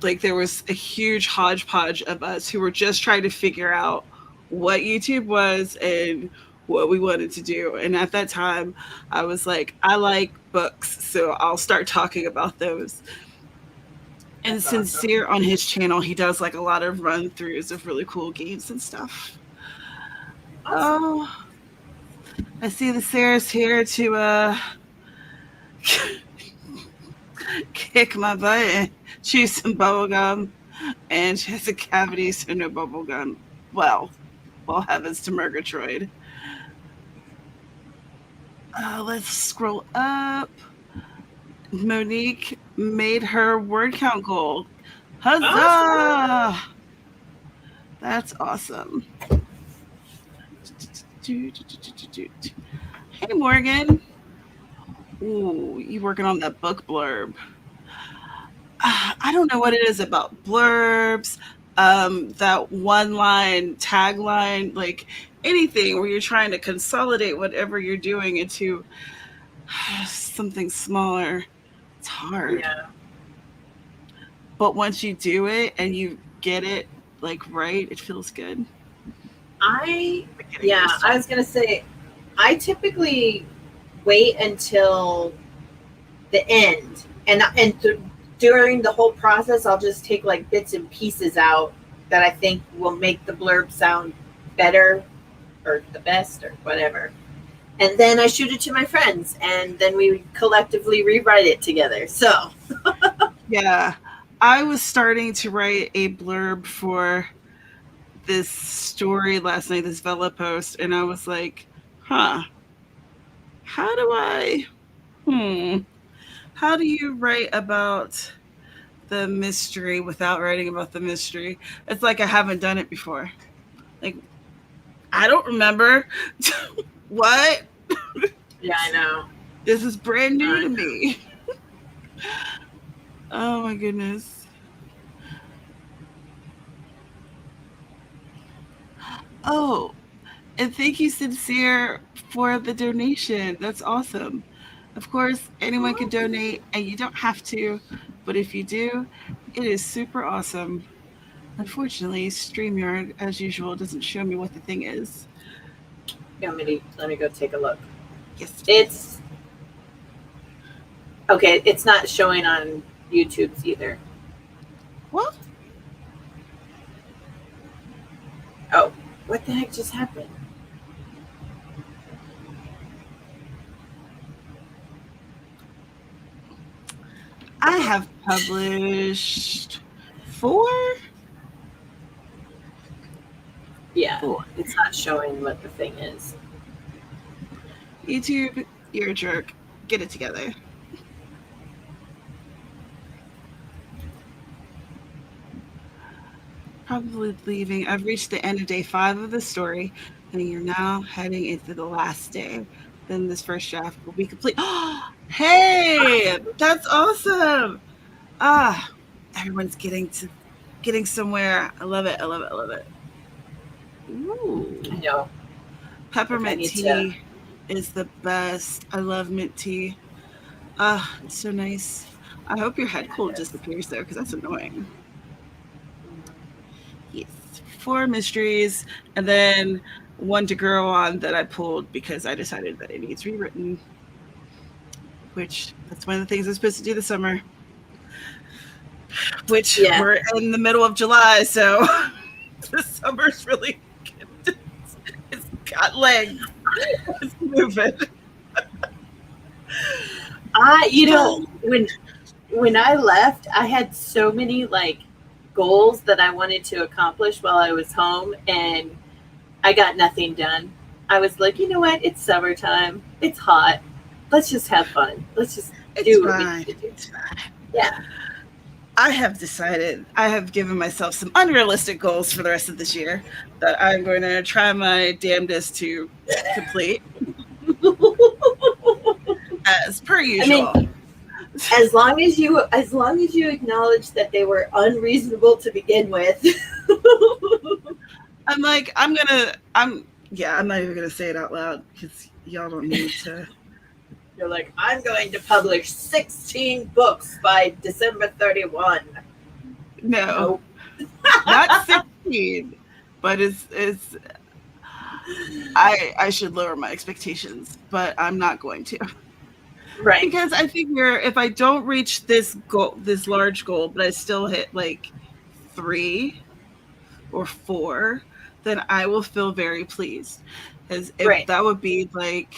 [SPEAKER 1] like there was a huge hodgepodge of us who were just trying to figure out what YouTube was and what we wanted to do. And at that time, I was like, I like books, so I'll start talking about those. And
[SPEAKER 2] That's awesome.
[SPEAKER 1] Sincere on his channel, he does like a lot of run throughs of really cool games and stuff.
[SPEAKER 2] Awesome.
[SPEAKER 1] Oh, I see the Sarah's here to kick my butt and chew some bubble gum, and she has a cavity, so no bubble gum. Well, heavens to Murgatroyd. Let's scroll up. Monique made her word count goal. Huzzah!
[SPEAKER 2] Awesome.
[SPEAKER 1] That's awesome. Hey, Morgan. Ooh, you working on that book blurb. I don't know what it is about blurbs, that one line tagline, like anything where you're trying to consolidate whatever you're doing into something smaller. It's hard.
[SPEAKER 2] Yeah.
[SPEAKER 1] But once you do it and you get it like right, it feels good.
[SPEAKER 2] I was gonna say, I typically wait until the end, and during the whole process, I'll just take like bits and pieces out that I think will make the blurb sound better or the best or whatever. And then I shoot it to my friends, and then we collectively rewrite it together. So,
[SPEAKER 1] yeah, I was starting to write a blurb for this story last night, this Vela post, and I was like, how do you write about the mystery without writing about the mystery? It's like I haven't done it before. Like, I don't remember. What?
[SPEAKER 2] yeah, I know.
[SPEAKER 1] This is brand new to me. Oh my goodness. Oh, and thank you, Sincere, for the donation. That's awesome. Of course, anyone can donate, and you don't have to, but if you do, it is super awesome. Unfortunately, StreamYard, as usual, doesn't show me what the thing is.
[SPEAKER 2] Let me go take a look.
[SPEAKER 1] Yes.
[SPEAKER 2] It's okay. It's not showing on YouTube's either.
[SPEAKER 1] What?
[SPEAKER 2] Oh, what the heck just happened?
[SPEAKER 1] I have published 4.
[SPEAKER 2] Yeah, it's not showing what the thing is.
[SPEAKER 1] YouTube, you're a jerk. Get it together. Probably leaving. I've reached the end of day 5 of the story, and you're now heading into the last day. Then this first draft will be complete. Hey, that's awesome. Everyone's getting somewhere. I love it. Ooh.
[SPEAKER 2] I know.
[SPEAKER 1] Peppermint tea is the best. I love mint tea. It's so nice. I hope your head cold disappears though, because that's annoying. Yes. 4 mysteries, and then 1 to grow on that I pulled because I decided that it needs rewritten. Which, that's one of the things I'm supposed to do this summer. Which, we're in the middle of July, so the summer's really it's got legs. It's moving.
[SPEAKER 2] When I left, I had so many like goals that I wanted to accomplish while I was home, and I got nothing done. I was like, you know what? It's summertime. It's hot. Let's just have fun. Let's just do what we need to do. Yeah.
[SPEAKER 1] I have decided, I have given myself some unrealistic goals for the rest of this year that I'm going to try my damnedest to complete, as per
[SPEAKER 2] I mean,
[SPEAKER 1] usual.
[SPEAKER 2] as long as you acknowledge that they were unreasonable to begin with.
[SPEAKER 1] I'm like, I'm not even going to say it out loud because y'all don't need to.
[SPEAKER 2] You're like, I'm going to publish 16 books by December 31.
[SPEAKER 1] No,
[SPEAKER 2] Nope.
[SPEAKER 1] not 16, but I should lower my expectations, but I'm not going to.
[SPEAKER 2] Right.
[SPEAKER 1] Because I figure if I don't reach this goal, this large goal, but I still hit like 3 or 4, then I will feel very pleased. Because if that would be like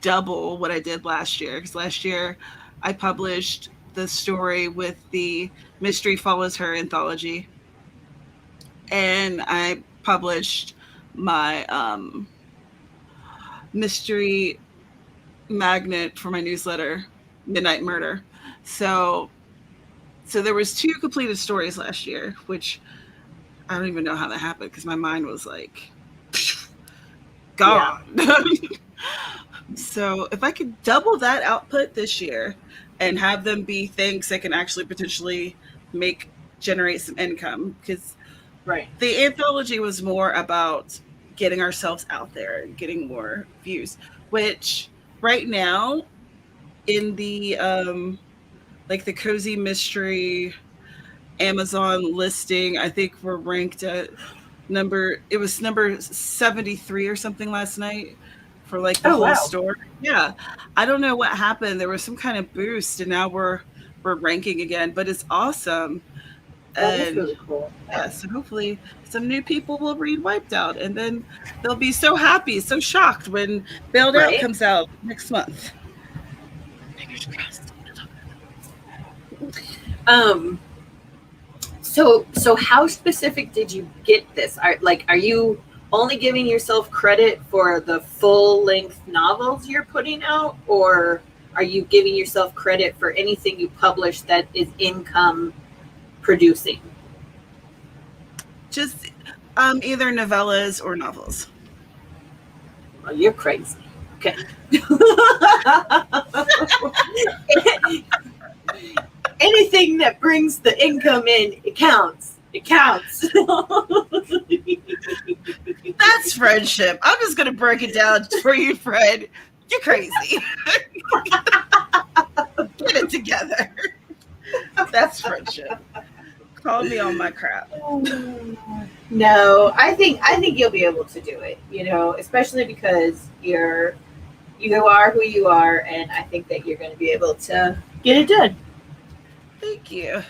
[SPEAKER 1] double what I did last year. Because last year I published the story with the Mystery Follows Her anthology, and I published my mystery magnet for my newsletter, Midnight Murder. So there was 2 completed stories last year, which I don't even know how that happened because my mind was like gone. Yeah. So if I could double that output this year and have them be things that can actually potentially generate some income, because the anthology was more about getting ourselves out there and getting more views, which right now in the like the cozy mystery Amazon listing, I think we're ranked at number 73 or something last night for like the whole store. Yeah. I don't know what happened. There was some kind of boost and now we're ranking again, but it's awesome.
[SPEAKER 2] That is really cool.
[SPEAKER 1] Yeah, so hopefully some new people will read Wiped Out and then they'll be so happy, so shocked when Bailed Out comes out next month. Fingers crossed.
[SPEAKER 2] So how specific did you get this? Are you only giving yourself credit for the full-length novels you're putting out, or are you giving yourself credit for anything you publish that is income producing?
[SPEAKER 1] Just either novellas or novels.
[SPEAKER 2] Oh, you're crazy. Okay. Anything that brings the income in, it counts. It counts.
[SPEAKER 1] That's friendship. I'm just going to break it down for you, Fred. You're crazy. Get it together. That's friendship. Call me on my crap.
[SPEAKER 2] No, I think you'll be able to do it, especially because you are who you are, and I think that you're going to be able to get it done.
[SPEAKER 1] Thank you.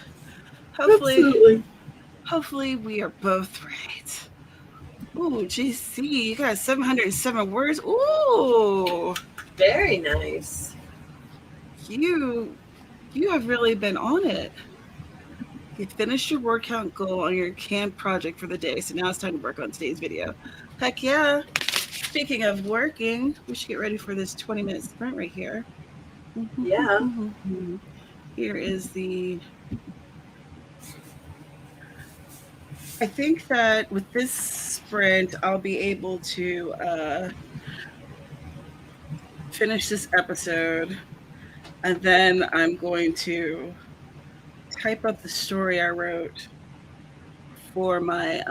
[SPEAKER 1] Hopefully we are both right. Ooh, GC, you got 707 words. Ooh.
[SPEAKER 2] Very nice.
[SPEAKER 1] You have really been on it. You finished your word count goal on your canned project for the day, so now it's time to work on today's video. Heck yeah. Speaking of working, we should get ready for this 20-minute sprint right here.
[SPEAKER 2] Yeah.
[SPEAKER 1] Here is I think that with this sprint, I'll be able to finish this episode, and then I'm going to type up the story I wrote for my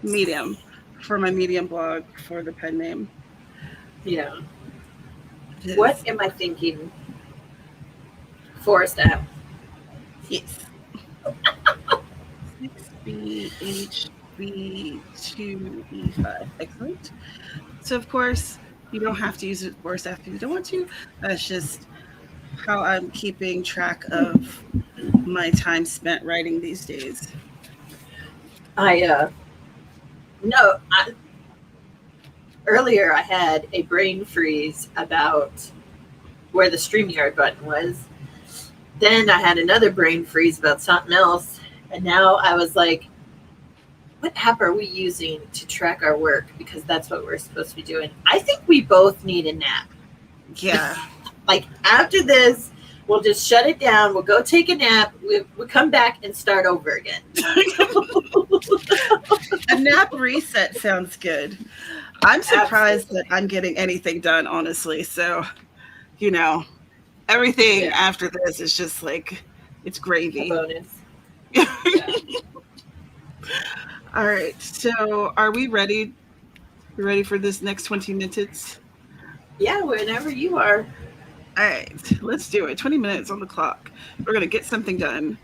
[SPEAKER 1] Medium, for my Medium blog for the pen name.
[SPEAKER 2] Yeah. What am I thinking? Forest app.
[SPEAKER 1] Yes. 6BHB2E5. Excellent. So of course you don't have to use it Forest app if you don't want to. That's just how I'm keeping track of my time spent writing these days.
[SPEAKER 2] Earlier I had a brain freeze about where the StreamYard button was. Then I had another brain freeze about something else. And now I was like, what app are we using to track our work? Because that's what we're supposed to be doing. I think we both need a nap.
[SPEAKER 1] Yeah.
[SPEAKER 2] Like after this, we'll just shut it down. We'll go take a nap. We'll come back and start over again.
[SPEAKER 1] A nap reset sounds good. I'm surprised
[SPEAKER 2] Absolutely.
[SPEAKER 1] that I'm getting anything done, honestly. So, you know, everything
[SPEAKER 2] Yeah.
[SPEAKER 1] after this is just like, it's
[SPEAKER 2] A
[SPEAKER 1] gravy.
[SPEAKER 2] bonus. Yeah.
[SPEAKER 1] All right. So, are we ready? We ready for this next 20 minutes?
[SPEAKER 2] Yeah, whenever you are.
[SPEAKER 1] All right. Let's do it. 20 minutes on the clock. We're going to get something done.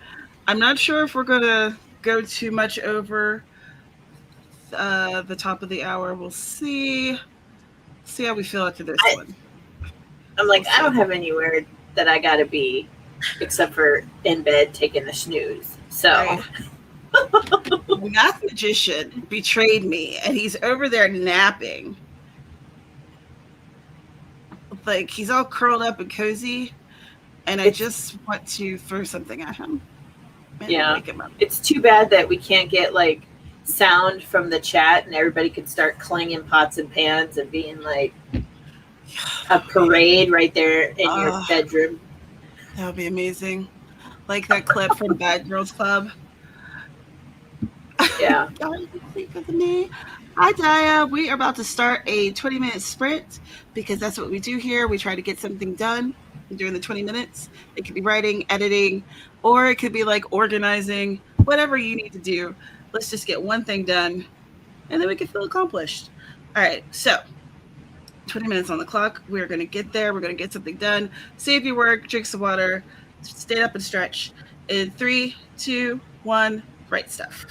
[SPEAKER 1] I'm not sure if we're going to go too much over the top of the hour. We'll see. See how we feel after this
[SPEAKER 2] I,
[SPEAKER 1] one.
[SPEAKER 2] I'm
[SPEAKER 1] We'll
[SPEAKER 2] like, I
[SPEAKER 1] see.
[SPEAKER 2] don't have anywhere that I gotta be except for in bed taking a snooze.
[SPEAKER 1] Right.
[SPEAKER 2] So
[SPEAKER 1] The math magician betrayed me, and he's over there napping. Like he's all curled up and cozy, and I
[SPEAKER 2] it's
[SPEAKER 1] just want to throw something at him and
[SPEAKER 2] yeah.
[SPEAKER 1] wake him up.
[SPEAKER 2] It's too bad that we can't get like sound from the chat and everybody can start clanging pots and pans and being like a parade right there in your
[SPEAKER 1] Oh,
[SPEAKER 2] bedroom.
[SPEAKER 1] that would be amazing. Like that clip from Bad Girls Club.
[SPEAKER 2] Yeah.
[SPEAKER 1] Don't you think of me? Hi, Daya. We are about to start a 20-minute sprint because that's what we do here. We try to get something done during the 20 minutes. It could be writing, editing, or it could be like organizing, whatever you need to do. Let's just get one thing done and then we can feel accomplished. All right. So 20 minutes on the clock. We're going to get there. We're going to get something done. Save your work, drink some water, stand up and stretch. In 3, 2, 1, write stuff.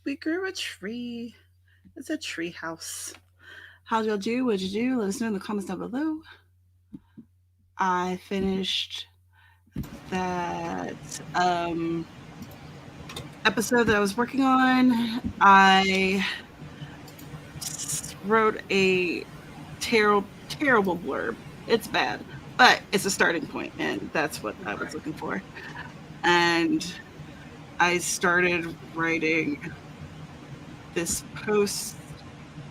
[SPEAKER 1] We grew a tree. It's a tree house. How'd y'all do? What'd you do? Let us know in the comments down below. I finished that episode that I was working on. I wrote a terrible blurb. It's bad, but it's a starting point, and that's what I was looking for. And I started writing this post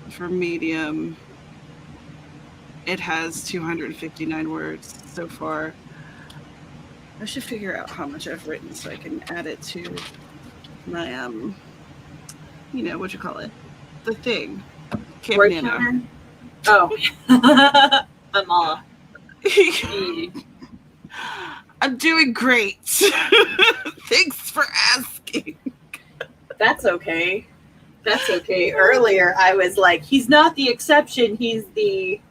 [SPEAKER 1] for Medium. It has 259 words so far. I should figure out how much I've written so I can add it to my you know what you call it, the thing.
[SPEAKER 2] Word counter? Oh, I'm all.
[SPEAKER 1] I'm doing great. Thanks for asking.
[SPEAKER 2] That's okay. That's okay. Earlier, I was like, he's not the exception. He's the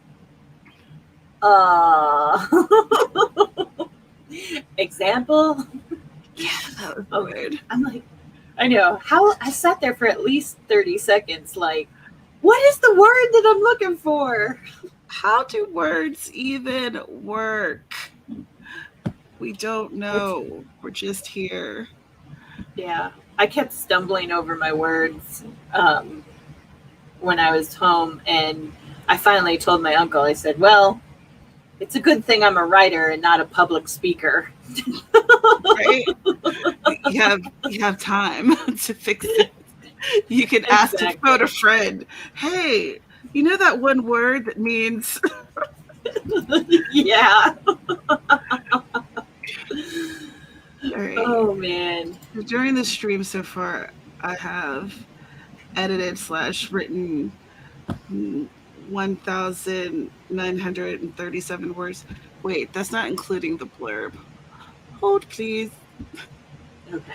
[SPEAKER 2] example.
[SPEAKER 1] Yeah, that was weird.
[SPEAKER 2] I'm like, I know. How I sat there for at least 30 seconds, like, what is the word that I'm looking for?
[SPEAKER 1] How do words even work? We don't know. We're just here.
[SPEAKER 2] Yeah. I kept stumbling over my words when I was home, and I finally told my uncle, I said, well, it's a good thing I'm a writer and not a public speaker.
[SPEAKER 1] Right? You have time to fix it. You can ask to phone a friend, hey, you know that one word that means...
[SPEAKER 2] Yeah.
[SPEAKER 1] Right.
[SPEAKER 2] Oh, man.
[SPEAKER 1] During the stream so far, I have edited / written 1,937 words. Wait, that's not including the blurb. Hold, please.
[SPEAKER 2] Okay.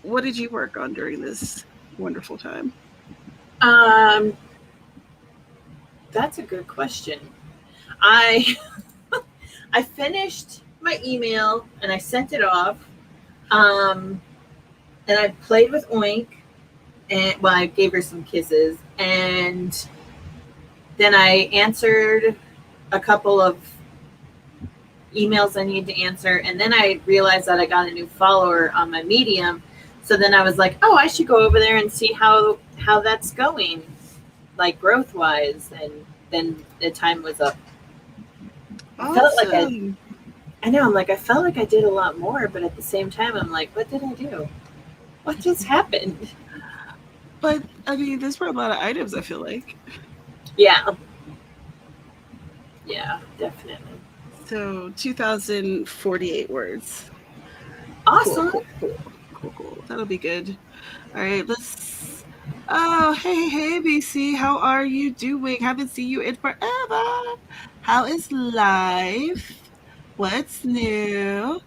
[SPEAKER 1] What did you work on during this wonderful time?
[SPEAKER 2] That's a good question. I finished my email and I sent it off. And I played with Oink, and well, I gave her some kisses, and then I answered a couple of emails I needed to answer, and then I realized that I got a new follower on my Medium. So then I was like, oh, I should go over there and see how that's going, like growth wise. And then the time was up.
[SPEAKER 1] Awesome.
[SPEAKER 2] I felt like I know, I'm like, I felt like I did a lot more, but at the same time, I'm like, what did I do? What just happened?
[SPEAKER 1] But, I mean, there's a lot of items, I feel like.
[SPEAKER 2] Yeah. Yeah, definitely.
[SPEAKER 1] So, 2,048 words.
[SPEAKER 2] Awesome.
[SPEAKER 1] Cool. That'll be good. All right, let's... Oh, hey, BC. How are you doing? Haven't seen you in forever. How is life? What's new?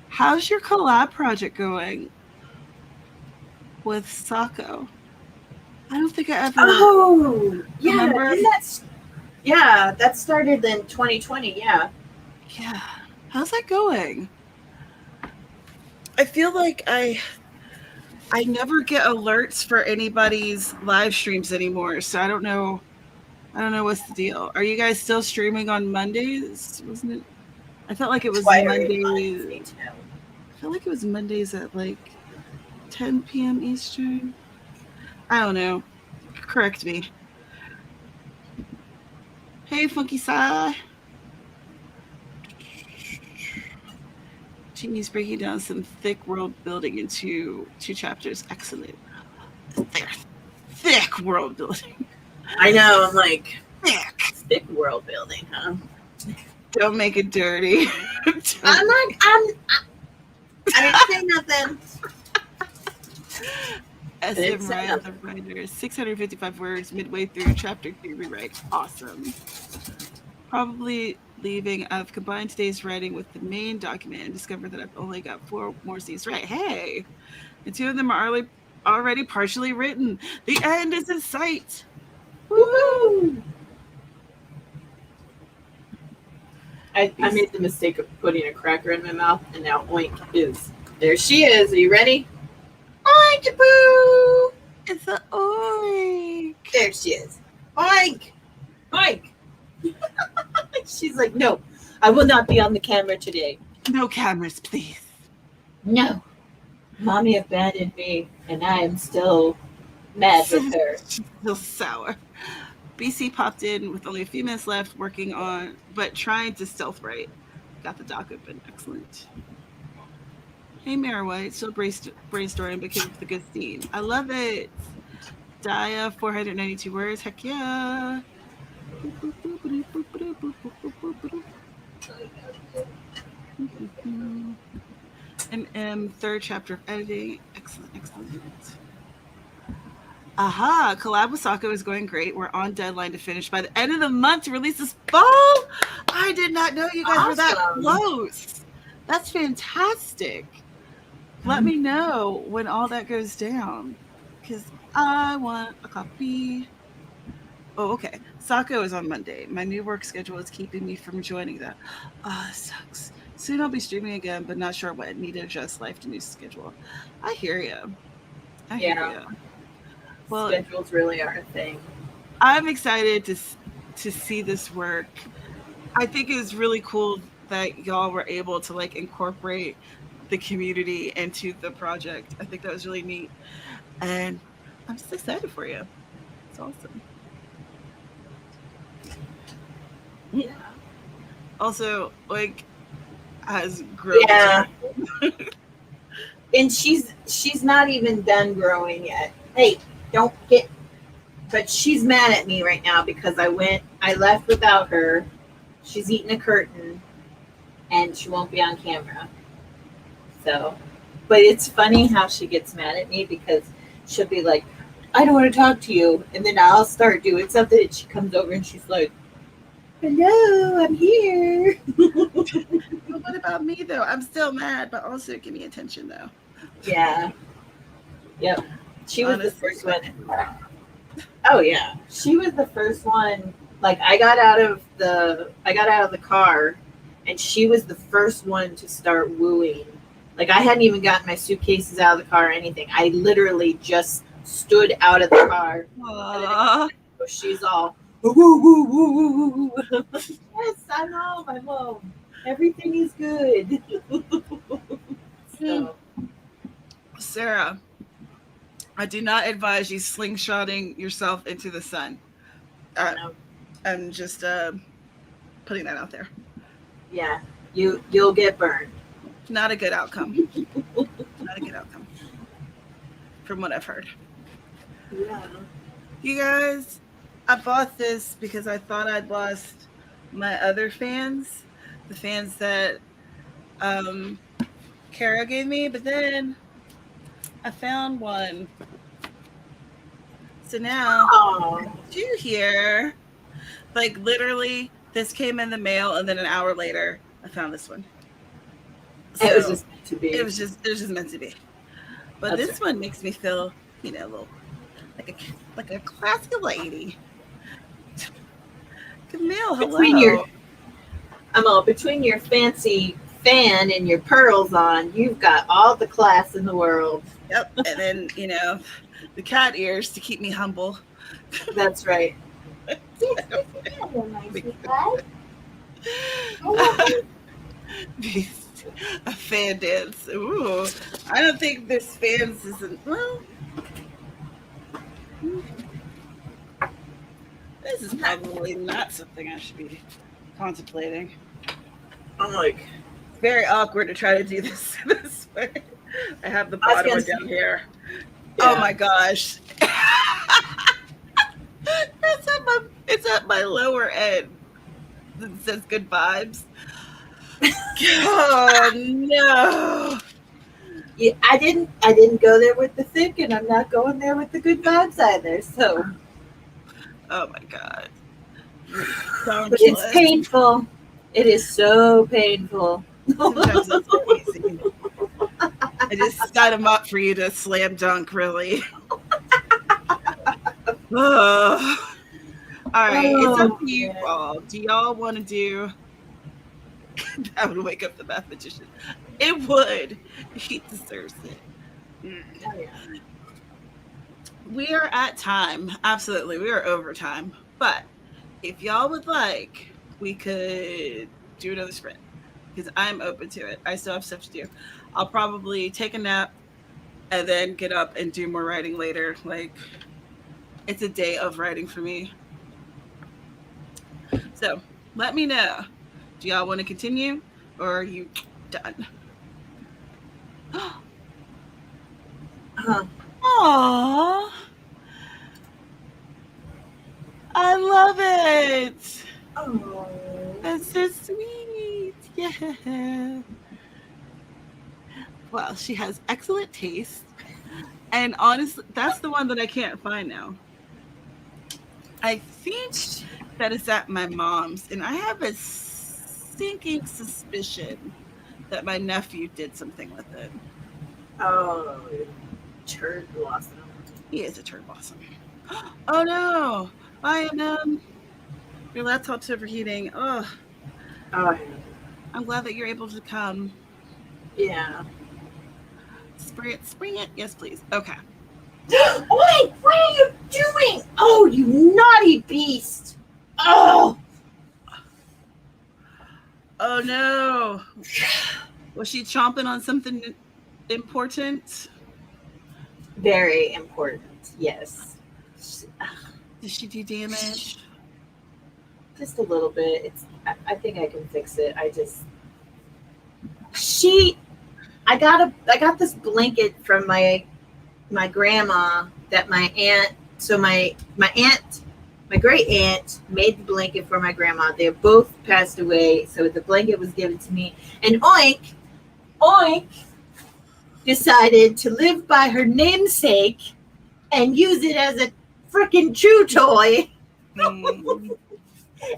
[SPEAKER 1] How's your collab project going with Sako? I don't think I ever...
[SPEAKER 2] Oh, yeah.
[SPEAKER 1] Remember?
[SPEAKER 2] That started in 2020, yeah.
[SPEAKER 1] Yeah. How's that going? I feel like I never get alerts for anybody's live streams anymore, so I don't know what's the deal. Are you guys still streaming on Mondays? Wasn't it? I felt like it was Mondays. I feel like it was Mondays at like 10 p.m. Eastern. I don't know. Correct me. Hey, Funky Sai. Jeannie's breaking down some thick world building into 2 chapters. Excellent. Thick world building.
[SPEAKER 2] I know. I'm like, thick world building, huh?
[SPEAKER 1] Don't make it dirty.
[SPEAKER 2] I didn't say nothing.
[SPEAKER 1] SM Ryan the writer, 655 words midway through chapter 3 rewrite. Awesome. Probably leaving. I've combined today's writing with the main document and discovered that I've only got 4 more scenes right. Hey, and 2 of them are already partially written. The end is in sight.
[SPEAKER 2] Woo! I made the mistake of putting a cracker in my mouth, and now Oink is. There she is. Are you ready? Oink-a-boo!
[SPEAKER 1] It's an oink.
[SPEAKER 2] There she is. Oink! Oink! She's like, no, I will not be on the camera today.
[SPEAKER 1] No cameras, please.
[SPEAKER 2] No. Mommy abandoned me, and I am still mad with her.
[SPEAKER 1] She's still sour. BC popped in with only a few minutes left, working on, but trying to stealth write. Got the doc open. Excellent. Hey, Mara White, still brainstorming, but came up with a good scene. I love it. Dia, 492 words. Heck yeah. Third chapter of editing. Excellent, excellent. Aha, collab with Sako is going great. We're on deadline to finish by the end of the month to release this fall. I did not know you guys were that close. That's fantastic. Let me know when all that goes down, because I want a copy. Oh, okay. Sako is on Monday. My new work schedule is keeping me from joining that. It sucks. Soon I'll be streaming again, but not sure when. Need to adjust life to new schedule. I hear you. I hear you. Well,
[SPEAKER 2] schedules really are a thing.
[SPEAKER 1] I'm excited to see this work. I think it's really cool that y'all were able to like incorporate the community into the project. I think that was really neat, and I'm just excited for you. It's awesome.
[SPEAKER 2] Yeah.
[SPEAKER 1] Also, like, has grown.
[SPEAKER 2] Yeah. And she's not even done growing yet. Hey, don't get. But she's mad at me right now because I left without her. She's eating a curtain, and she won't be on camera. So, but it's funny how she gets mad at me because she'll be like, I don't want to talk to you. And then I'll start doing something and she comes over and she's like, hello, I'm here.
[SPEAKER 1] But what about me though? I'm still mad, but also give me attention though.
[SPEAKER 2] Yeah. Yep. She was the first one. Oh yeah. She was the first one. Like I got out of the car and she was the first one to start wooing. Like I hadn't even gotten my suitcases out of the car or anything. I literally just stood out of the car. She's all woo woo woo woo woo. Yes, I'm home. Everything is good. So.
[SPEAKER 1] Sarah, I do not advise you slingshotting yourself into the sun. I'm just putting that out there.
[SPEAKER 2] Yeah, you'll get burned.
[SPEAKER 1] Not a good outcome. Not a good outcome. From what I've heard.
[SPEAKER 2] Yeah.
[SPEAKER 1] You guys, I bought this because I thought I'd lost my other fans. The fans that Carrow gave me, but then I found one. So now two here. Like literally, this came in the mail, and then an hour later, I found this one. So
[SPEAKER 2] it was just meant to be.
[SPEAKER 1] It was just meant to be. But
[SPEAKER 2] That's
[SPEAKER 1] this one makes me feel, a little like a classy lady. Camille, hello.
[SPEAKER 2] Between your fancy fan and your pearls on, you've got all the class in the world.
[SPEAKER 1] Yep. And then, the cat ears to keep me humble.
[SPEAKER 2] That's right.
[SPEAKER 1] A fan dance. Ooh. I don't think this fans isn't, well. This is probably not something I should be contemplating.
[SPEAKER 2] I'm like,
[SPEAKER 1] very awkward to try to do this this way. I have the bottom one down here. Yeah. Oh my gosh. It's at my lower end. It says good vibes. Oh no.
[SPEAKER 2] Yeah, I didn't go there with the thick, and I'm not going there with the good vibes either. So.
[SPEAKER 1] Oh my god.
[SPEAKER 2] It's painful. It is so painful.
[SPEAKER 1] Sometimes it's so easy. I just set them up for you to slam dunk, really. All right, it's up to you all. Do y'all want to do? That would wake up the mathematician. It would. He deserves it.
[SPEAKER 2] Oh, yeah.
[SPEAKER 1] We are at time. Absolutely. We are over time. But if y'all would like, we could do another sprint because I'm open to it. I still have stuff to do. I'll probably take a nap and then get up and do more writing later. Like, it's a day of writing for me. So let me know. Do y'all want to continue or are you done? Aww. I love it.
[SPEAKER 2] Oh.
[SPEAKER 1] That's so sweet. Yeah. Well, she has excellent taste. And honestly, that's the one that I can't find now. I think that is at my mom's. And I have a sinking suspicion that my nephew did something with it.
[SPEAKER 2] Oh, turd blossom.
[SPEAKER 1] He is a turd blossom. Oh no. Bye, your laptop's overheating. Oh,
[SPEAKER 2] Oh,
[SPEAKER 1] I'm glad that you're able to come.
[SPEAKER 2] yeah.
[SPEAKER 1] Spray it, spring it. Yes, please. Okay.
[SPEAKER 2] Wait, what are you doing? Oh, you naughty beast. Oh.
[SPEAKER 1] Oh no. Was she chomping on something important?
[SPEAKER 2] Very important, yes.
[SPEAKER 1] Did she do damage?
[SPEAKER 2] Just a little bit. I think I can fix it. I got this blanket from my grandma that my aunt, so my great aunt made the blanket for my grandma. They both passed away, so the blanket was given to me. And Oink decided to live by her namesake and use it as a freaking chew toy.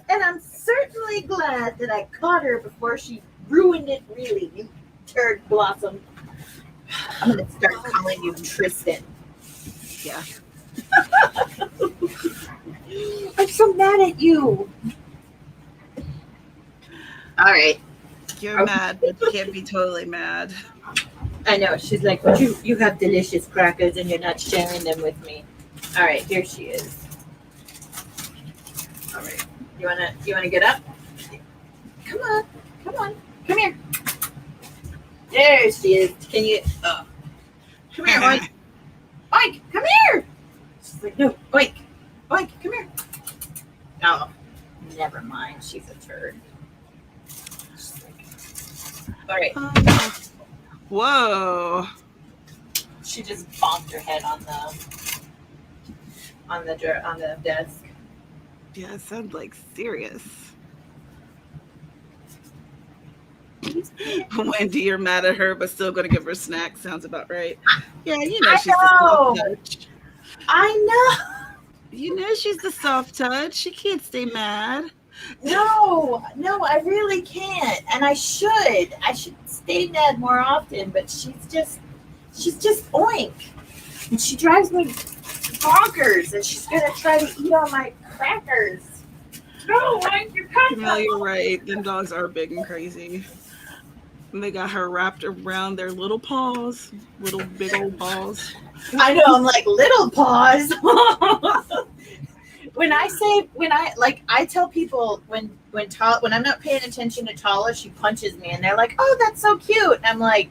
[SPEAKER 2] And I'm certainly glad that I caught her before she ruined it really, you turd blossom. I'm going to start calling you Tristan.
[SPEAKER 1] Yeah.
[SPEAKER 2] I'm so mad at you. All right.
[SPEAKER 1] You're mad, but you can't be totally mad.
[SPEAKER 2] I know. She's like, but you have delicious crackers and you're not sharing them with me. All right, here she is. All right. You wanna get up? Come on. Come here. There she is. Can you come here, Oink. Oink, come here. She's like, no, Oink, come here. Oh, never mind. She's a turd. She's like, all right.
[SPEAKER 1] Whoa.
[SPEAKER 2] She just bonked her head on the desk.
[SPEAKER 1] Yeah, it sounds like serious. Wendy, you're mad at her, but still going to give her snacks. Sounds about right. Yeah, you know she's the soft touch.
[SPEAKER 2] I know.
[SPEAKER 1] You know she's the soft touch. She can't stay mad.
[SPEAKER 2] No, I really can't. And I should stay mad more often, but she's just Oink. And she drives me bonkers, and she's going to try to eat all my crackers. No, Oink, you're coming.
[SPEAKER 1] No, you're right. Them dogs are big and crazy. And they got her wrapped around their little paws, little big old paws.
[SPEAKER 2] I know, I'm like, little paws. I tell people when I'm not paying attention to Tala, she punches me, and they're like, "Oh, that's so cute." And I'm like,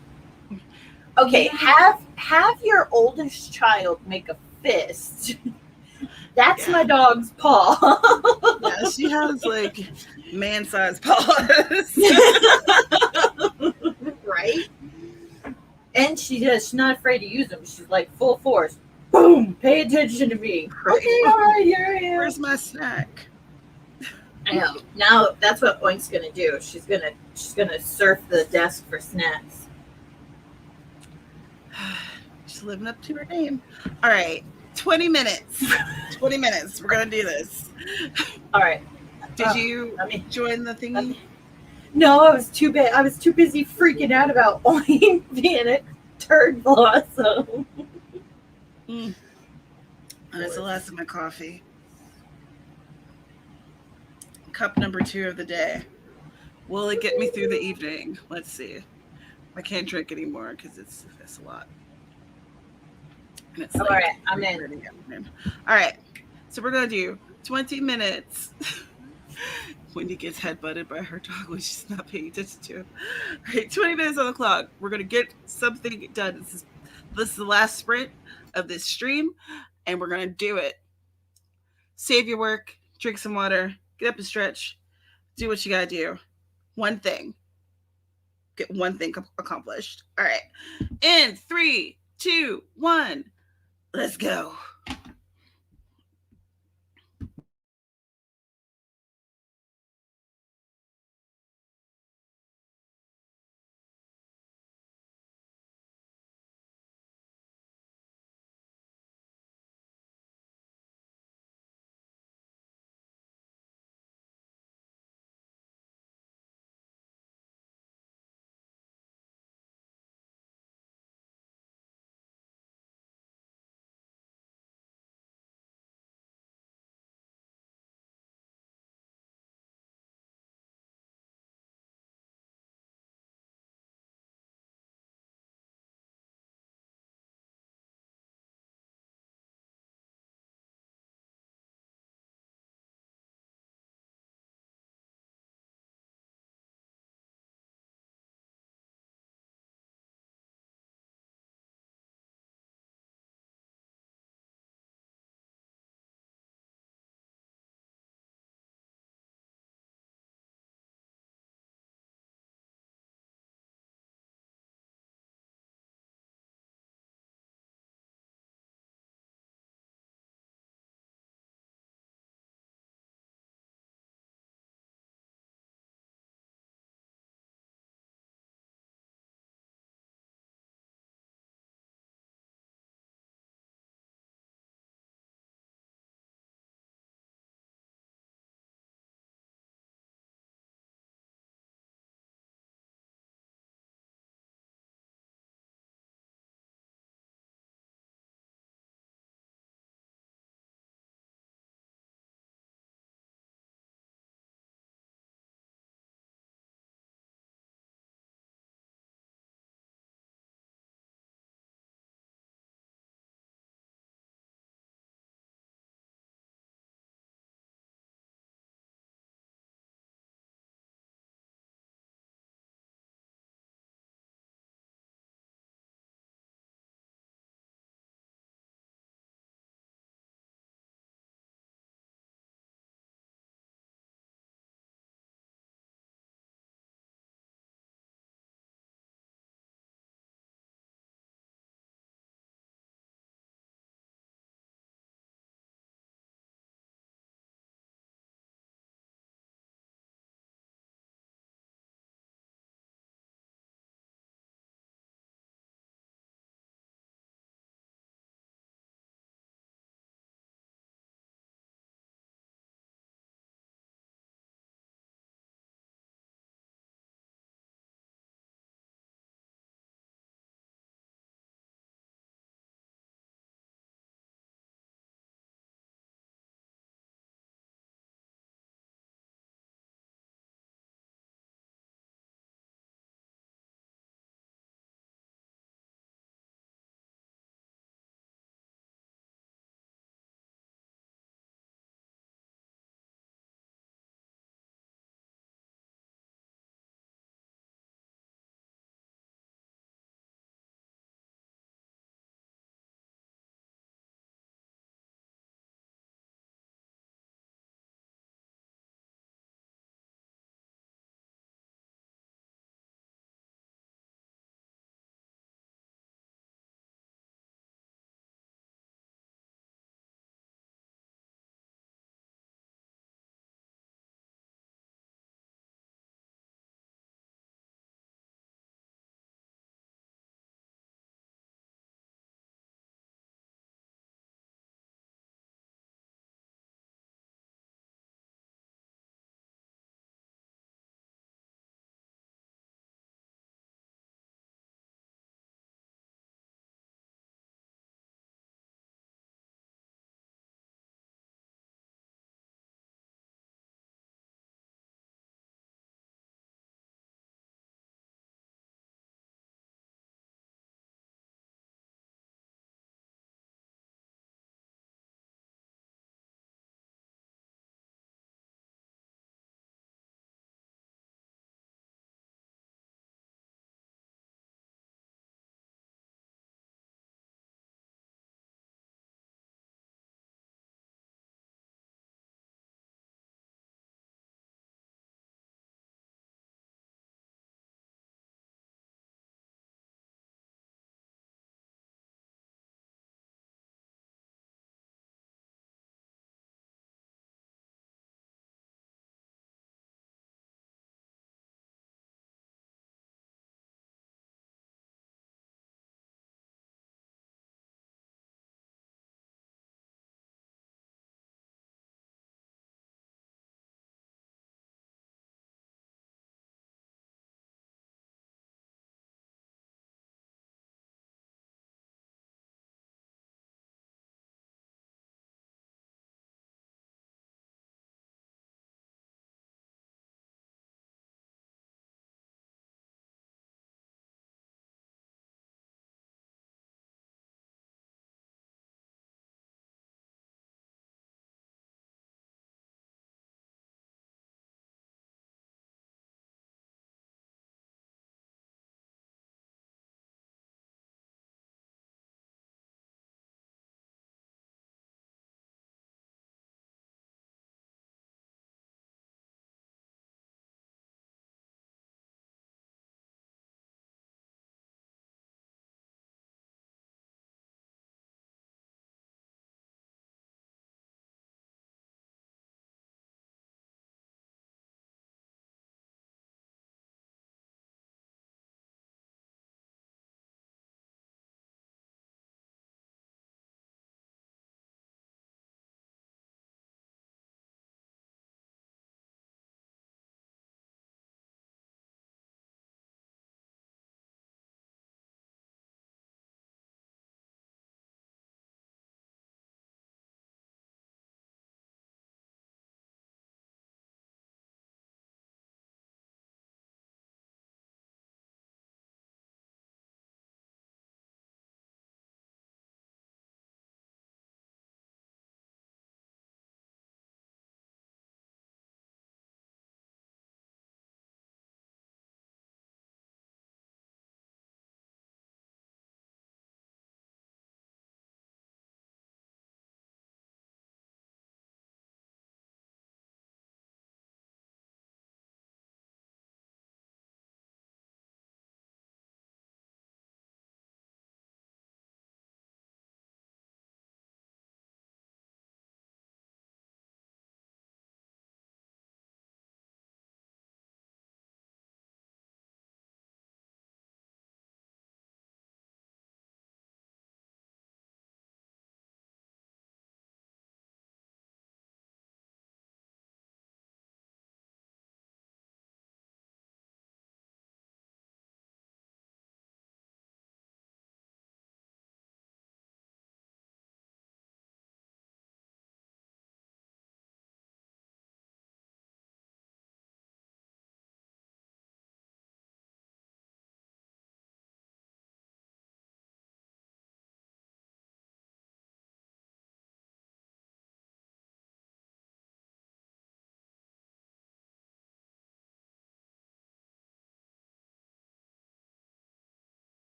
[SPEAKER 2] "Okay, have your oldest child make a fist. That's my dog's paw."
[SPEAKER 1] Yeah, she has like man-sized paws.
[SPEAKER 2] Right? And she's not afraid to use them. She's like full force. Boom! Pay attention to me.
[SPEAKER 1] Right.
[SPEAKER 2] Okay, all right, here I am.
[SPEAKER 1] Where's my snack?
[SPEAKER 2] I know. Now that's what Oink's gonna do. She's gonna surf the desk for snacks.
[SPEAKER 1] She's living up to her name. All right, 20 minutes. 20 minutes. We're gonna do this.
[SPEAKER 2] All right.
[SPEAKER 1] Did you join the thingy?
[SPEAKER 2] No, I was too busy freaking out about Oink being a turd blossom.
[SPEAKER 1] That's the last of my coffee. Cup number 2 of the day. Will it get me through the evening? Let's see. I can't drink anymore because it's a lot. And it's
[SPEAKER 2] All
[SPEAKER 1] like
[SPEAKER 2] right, I'm in.
[SPEAKER 1] 3:30 in the afternoon. All right. So we're going to do 20 minutes. Wendy gets headbutted by her dog when she's not paying attention to. All right, 20 minutes on the clock. We're going to get something done. This is the last sprint of this stream, and we're going to do it. Save your work, drink some water, get up and stretch, do what you got to do. One thing. Get one thing accomplished. All right. In 3, 2, 1, let's go.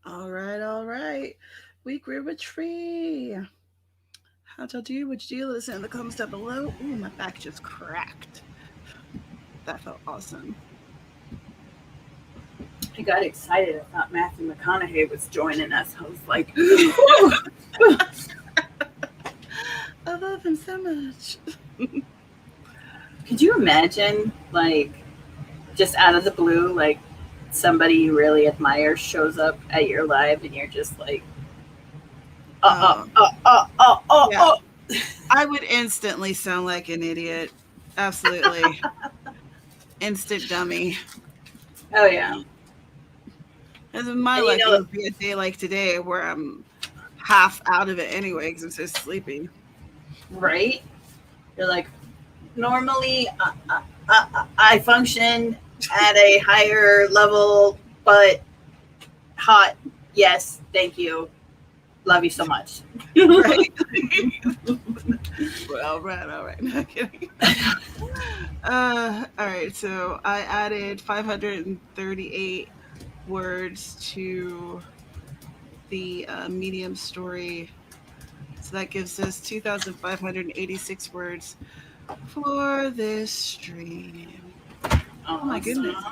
[SPEAKER 1] All right, all right. We grew a tree. How'd y'all do? What'd you do? Let us know in the comments down below. Ooh, my back just cracked. That felt awesome.
[SPEAKER 2] I got excited. I thought Matthew McConaughey was joining us. I was like,
[SPEAKER 1] I love him so much.
[SPEAKER 2] could you imagine, like, just out of the blue, like, somebody you really admire shows up at your live and you're just like,
[SPEAKER 1] Yeah.
[SPEAKER 2] oh.
[SPEAKER 1] I would instantly sound like an idiot. Absolutely. Instant dummy.
[SPEAKER 2] Oh, yeah.
[SPEAKER 1] And in my
[SPEAKER 2] And
[SPEAKER 1] life, it would be a day like today where I'm half out of it anyway because I'm so sleepy.
[SPEAKER 2] Right? You're like, normally I function at a higher level, but hot. Yes, thank you. Love you so much.
[SPEAKER 1] Right? Well, right, all right. Not kidding. All right, so I added 538 words to the medium story. So that gives us 2,586 words for this stream. Oh my goodness.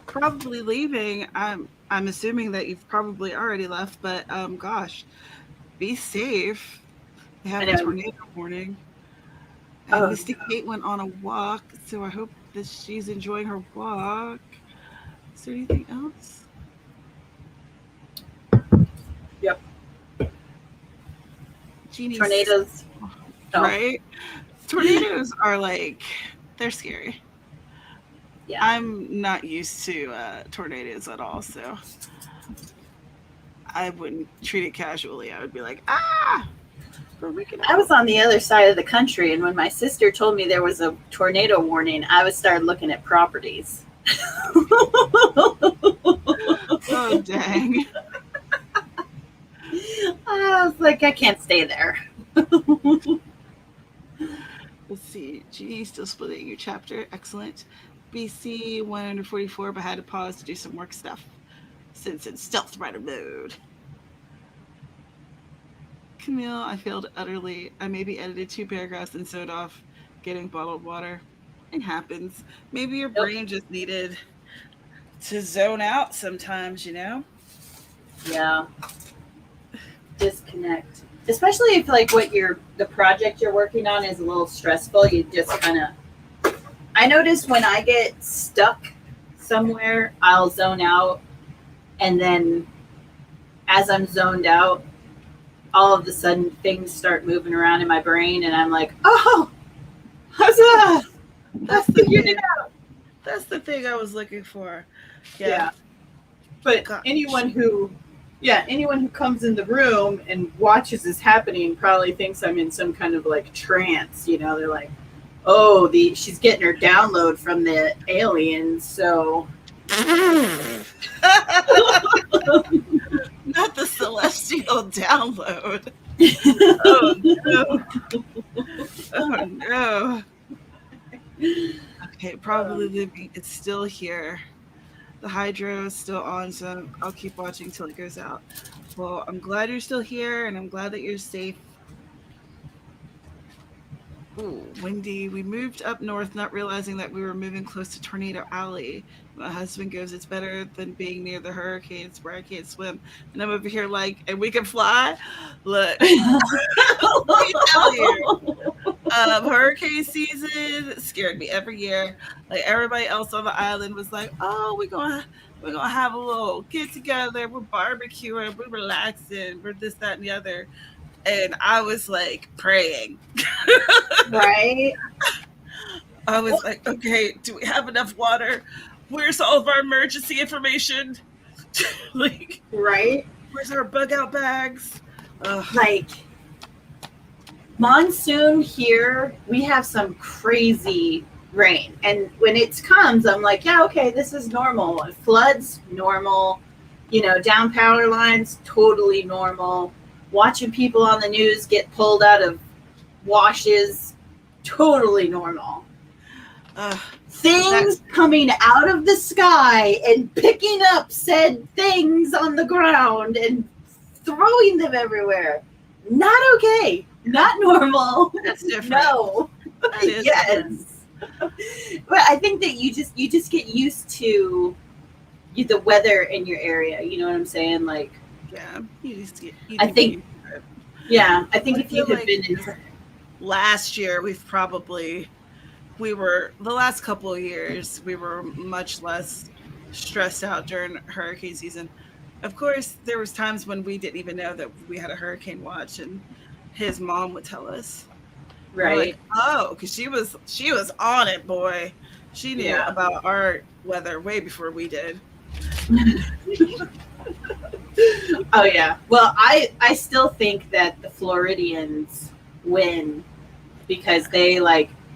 [SPEAKER 1] Probably leaving. I'm assuming that you've probably already left, but gosh, be safe. They have a tornado warning. And Misty Kate went on a walk, so I hope that she's enjoying her walk. Is there anything else?
[SPEAKER 2] Yep.
[SPEAKER 1] Jeannie's,
[SPEAKER 2] tornadoes.
[SPEAKER 1] Right? Tornadoes are like, they're scary.
[SPEAKER 2] Yeah.
[SPEAKER 1] I'm not used to tornadoes at all, so I wouldn't treat it casually. I would be like, ah!
[SPEAKER 2] I was on the other side of the country, and when my sister told me there was a tornado warning, I would start looking at properties.
[SPEAKER 1] Oh, dang.
[SPEAKER 2] I was like, I can't stay there.
[SPEAKER 1] Let's see. G, still splitting your chapter. Excellent. BC 144, but had to pause to do some work stuff since in stealth writer mode. Camille, I failed utterly. I maybe edited 2 paragraphs and sewed off getting bottled water. It happens. Maybe your brain just needed to zone out sometimes, you know?
[SPEAKER 2] Yeah. Disconnect. Especially if like the project you're working on is a little stressful, you just kind of, I notice when I get stuck somewhere, I'll zone out, and then as I'm zoned out, all of a sudden things start moving around in my brain, and I'm like, oh, huzzah!
[SPEAKER 1] That's the thing. That's the thing I was looking for. Yeah.
[SPEAKER 2] But anyone who comes in the room and watches this happening probably thinks I'm in some kind of like trance. You know, they're like, oh, she's getting her download from the aliens, so.
[SPEAKER 1] Not the celestial download. Oh no. Oh no. Okay, probably living. It's still here. The hydro is still on, so I'll keep watching till it goes out. Well, I'm glad you're still here, and I'm glad that you're safe. Ooh, windy. We moved up north, not realizing that we were moving close to Tornado Alley. My husband goes, it's better than being near the hurricanes where I can't swim. And I'm over here like, and we can fly? Look, let me tell you, hurricane season scared me every year. Like everybody else on the island was like, oh, we're gonna have a little get together, we're barbecuing, we're relaxing, we're this, that, and the other. And I was like praying.
[SPEAKER 2] Right?
[SPEAKER 1] I was like, okay, do we have enough water? Where's all of our emergency information? Like,
[SPEAKER 2] right?
[SPEAKER 1] Where's our bug out bags?
[SPEAKER 2] Like, monsoon here, we have some crazy rain. And when it comes, I'm like, yeah, okay, this is normal. Floods, normal. You know, down power lines, totally normal. Watching people on the news get pulled out of washes, totally normal. Things coming out of the sky and picking up said things on the ground and throwing them everywhere. Not okay. Not normal.
[SPEAKER 1] That's different.
[SPEAKER 2] No.
[SPEAKER 1] That is
[SPEAKER 2] Yes.
[SPEAKER 1] different.
[SPEAKER 2] But I think that you just get used to the weather in your area. You know what I'm saying? Like,
[SPEAKER 1] Yeah.
[SPEAKER 2] I think if you
[SPEAKER 1] feel
[SPEAKER 2] have been in
[SPEAKER 1] last year, we were the last couple of years, we were much less stressed out during hurricane season. Of course, there was times when we didn't even know that we had a hurricane watch, and his mom would tell us. We're like, oh, because she was on it, boy. She knew about our weather way before we did.
[SPEAKER 2] Oh yeah. Well, I still think that the Floridians win because they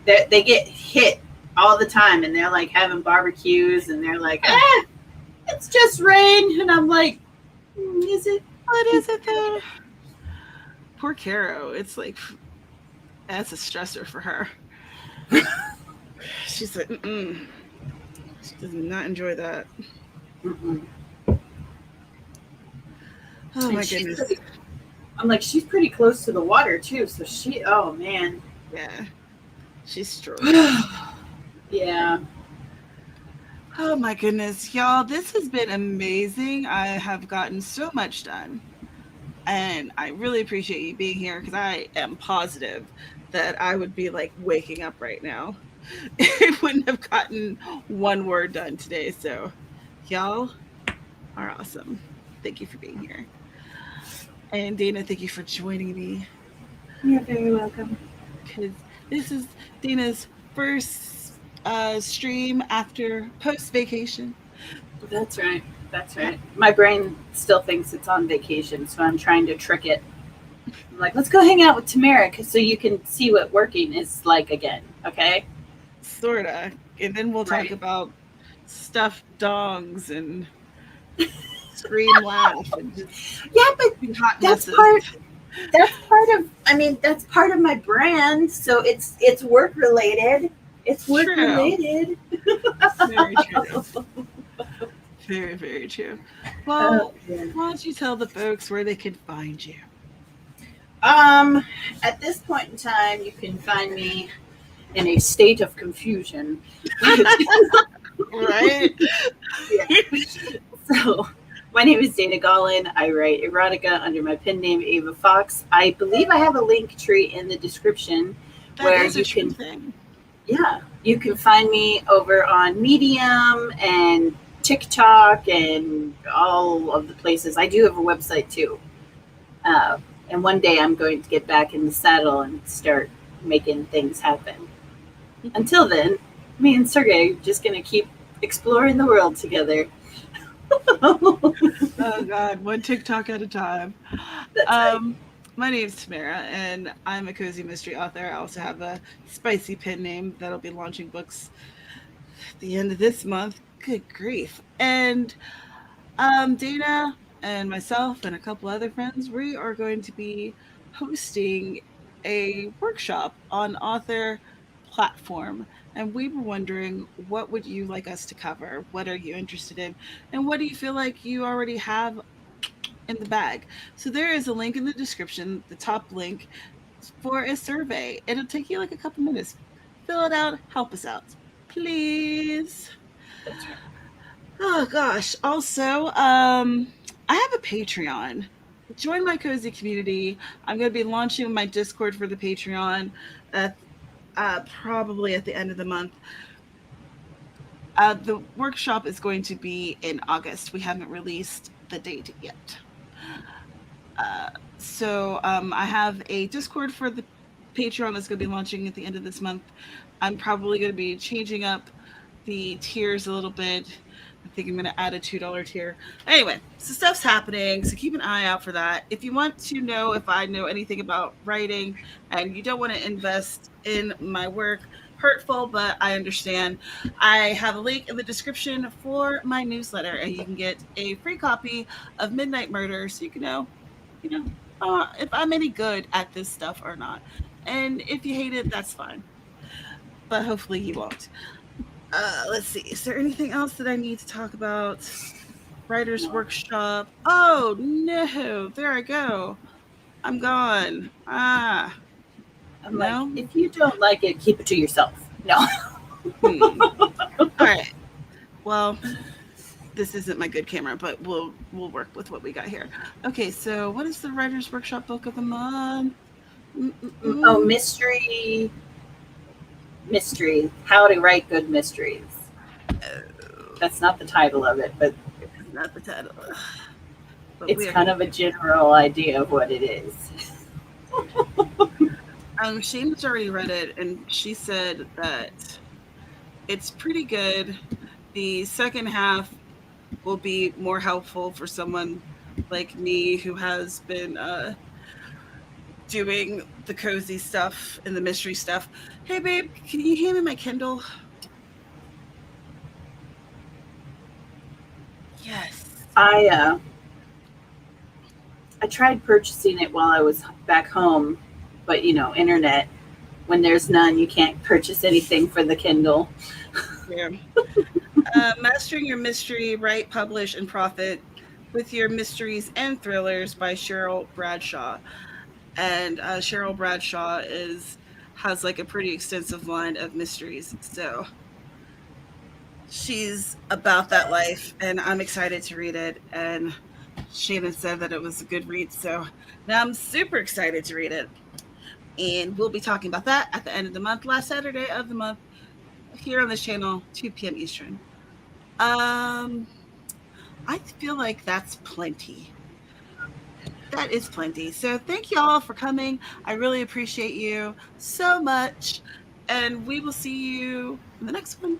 [SPEAKER 2] get hit all the time, and they're like having barbecues, and they're like, it's just rain, and I'm like, is it?
[SPEAKER 1] What is it though? Poor Carrow. It's like, that's a stressor for her. She's like, she does not enjoy that.
[SPEAKER 2] Mm-mm.
[SPEAKER 1] Oh my goodness.
[SPEAKER 2] I'm like, she's pretty close to the water too, so oh man.
[SPEAKER 1] Yeah. She's struggling.
[SPEAKER 2] Yeah.
[SPEAKER 1] Oh my goodness, y'all, this has been amazing. I have gotten so much done, and I really appreciate you being here, because I am positive that I would be like waking up right now. I wouldn't have gotten one word done today. So y'all are awesome. Thank you for being here. And Dana, thank you for joining me.
[SPEAKER 2] You're very welcome.
[SPEAKER 1] Because this is Dana's first stream after post-vacation.
[SPEAKER 2] That's right. That's right. My brain still thinks it's on vacation, so I'm trying to trick it. I'm like, let's go hang out with Tamara so you can see what working is like again, okay?
[SPEAKER 1] Sorta. And then we'll talk about stuffed dongs and scream laugh and just
[SPEAKER 2] but that's part of my brand, so it's work related. It's work related.
[SPEAKER 1] Very true. Very, very true. Well, why don't you tell the folks where they can find you?
[SPEAKER 2] At this point in time, you can find me in a state of confusion.
[SPEAKER 1] Right?
[SPEAKER 2] Yeah. So, my name is Dana Gaulin. I write erotica under my pen name Ava Fox. I believe I have a link tree in the description where you can. Yeah, you can find me over on Medium and TikTok and all of the places. I do have a website too. And one day I'm going to get back in the saddle and start making things happen. Until then, me and Sergey are just going to keep exploring the world together.
[SPEAKER 1] Oh God, one TikTok at a time. Right. My name is Tamara, and I'm a cozy mystery author. I also have a spicy pen name that'll be launching books at the end of this month. Good grief. And Dana and myself and a couple other friends, we are going to be hosting a workshop on Author Platform. And we were wondering, what would you like us to cover? What are you interested in? And what do you feel like you already have in the bag? So there is a link in the description, the top link, for a survey. It'll take you like a couple minutes. Fill it out, help us out, please.
[SPEAKER 2] That's right.
[SPEAKER 1] Oh gosh. Also, I have a Patreon. Join my cozy community. I'm going to be launching my Discord for the Patreon probably at the end of the month. The workshop is going to be in August. We haven't released the date yet. So I have a Discord for the Patreon that's going to be launching at the end of this month. I'm probably going to be changing up the tiers a little bit. I think I'm going to add a $2 tier. Anyway, so stuff's happening, so keep an eye out for that. If you want to know if I know anything about writing and you don't want to invest in my work, hurtful, but I understand, I have a link in the description for my newsletter, and you can get a free copy of Midnight Murder, so you can know, if I'm any good at this stuff or not. And if you hate it, that's fine. but hopefully he won't. Let's see. Is there anything else that I need to talk about? Writer's Workshop. Oh, no. There I go. I'm gone.
[SPEAKER 2] I'm like, if you don't like it, keep it to yourself. No.
[SPEAKER 1] All right. Well, this isn't my good camera, but we'll work with what we got here. Okay, so what is the Writer's Workshop book of the month?
[SPEAKER 2] Oh, mystery. How to write good mysteries. That's not the title of it, but
[SPEAKER 1] it's not the title. But
[SPEAKER 2] it's kind of a general idea of what it is.
[SPEAKER 1] Shane's already read it, and she said that it's pretty good. The second half will be more helpful for someone like me who has been doing the cozy stuff and the mystery stuff. Hey, babe, can you hand me my Kindle? Yes.
[SPEAKER 2] I tried purchasing it while I was back home, but internet. When there's none, you can't purchase anything for the Kindle.
[SPEAKER 1] Yeah. Mastering Your Mystery, Write, Publish, and Profit with Your Mysteries and Thrillers by Cheryl Bradshaw. And Cheryl Bradshaw has like a pretty extensive line of mysteries. So she's about that life, and I'm excited to read it. And Shannon said that it was a good read, so now I'm super excited to read it. And we'll be talking about that at the end of the month, last Saturday of the month, here on this channel, 2 p.m. Eastern. I feel like that's plenty. That is plenty. So thank you all for coming. I really appreciate you so much. And we will see you in the next one.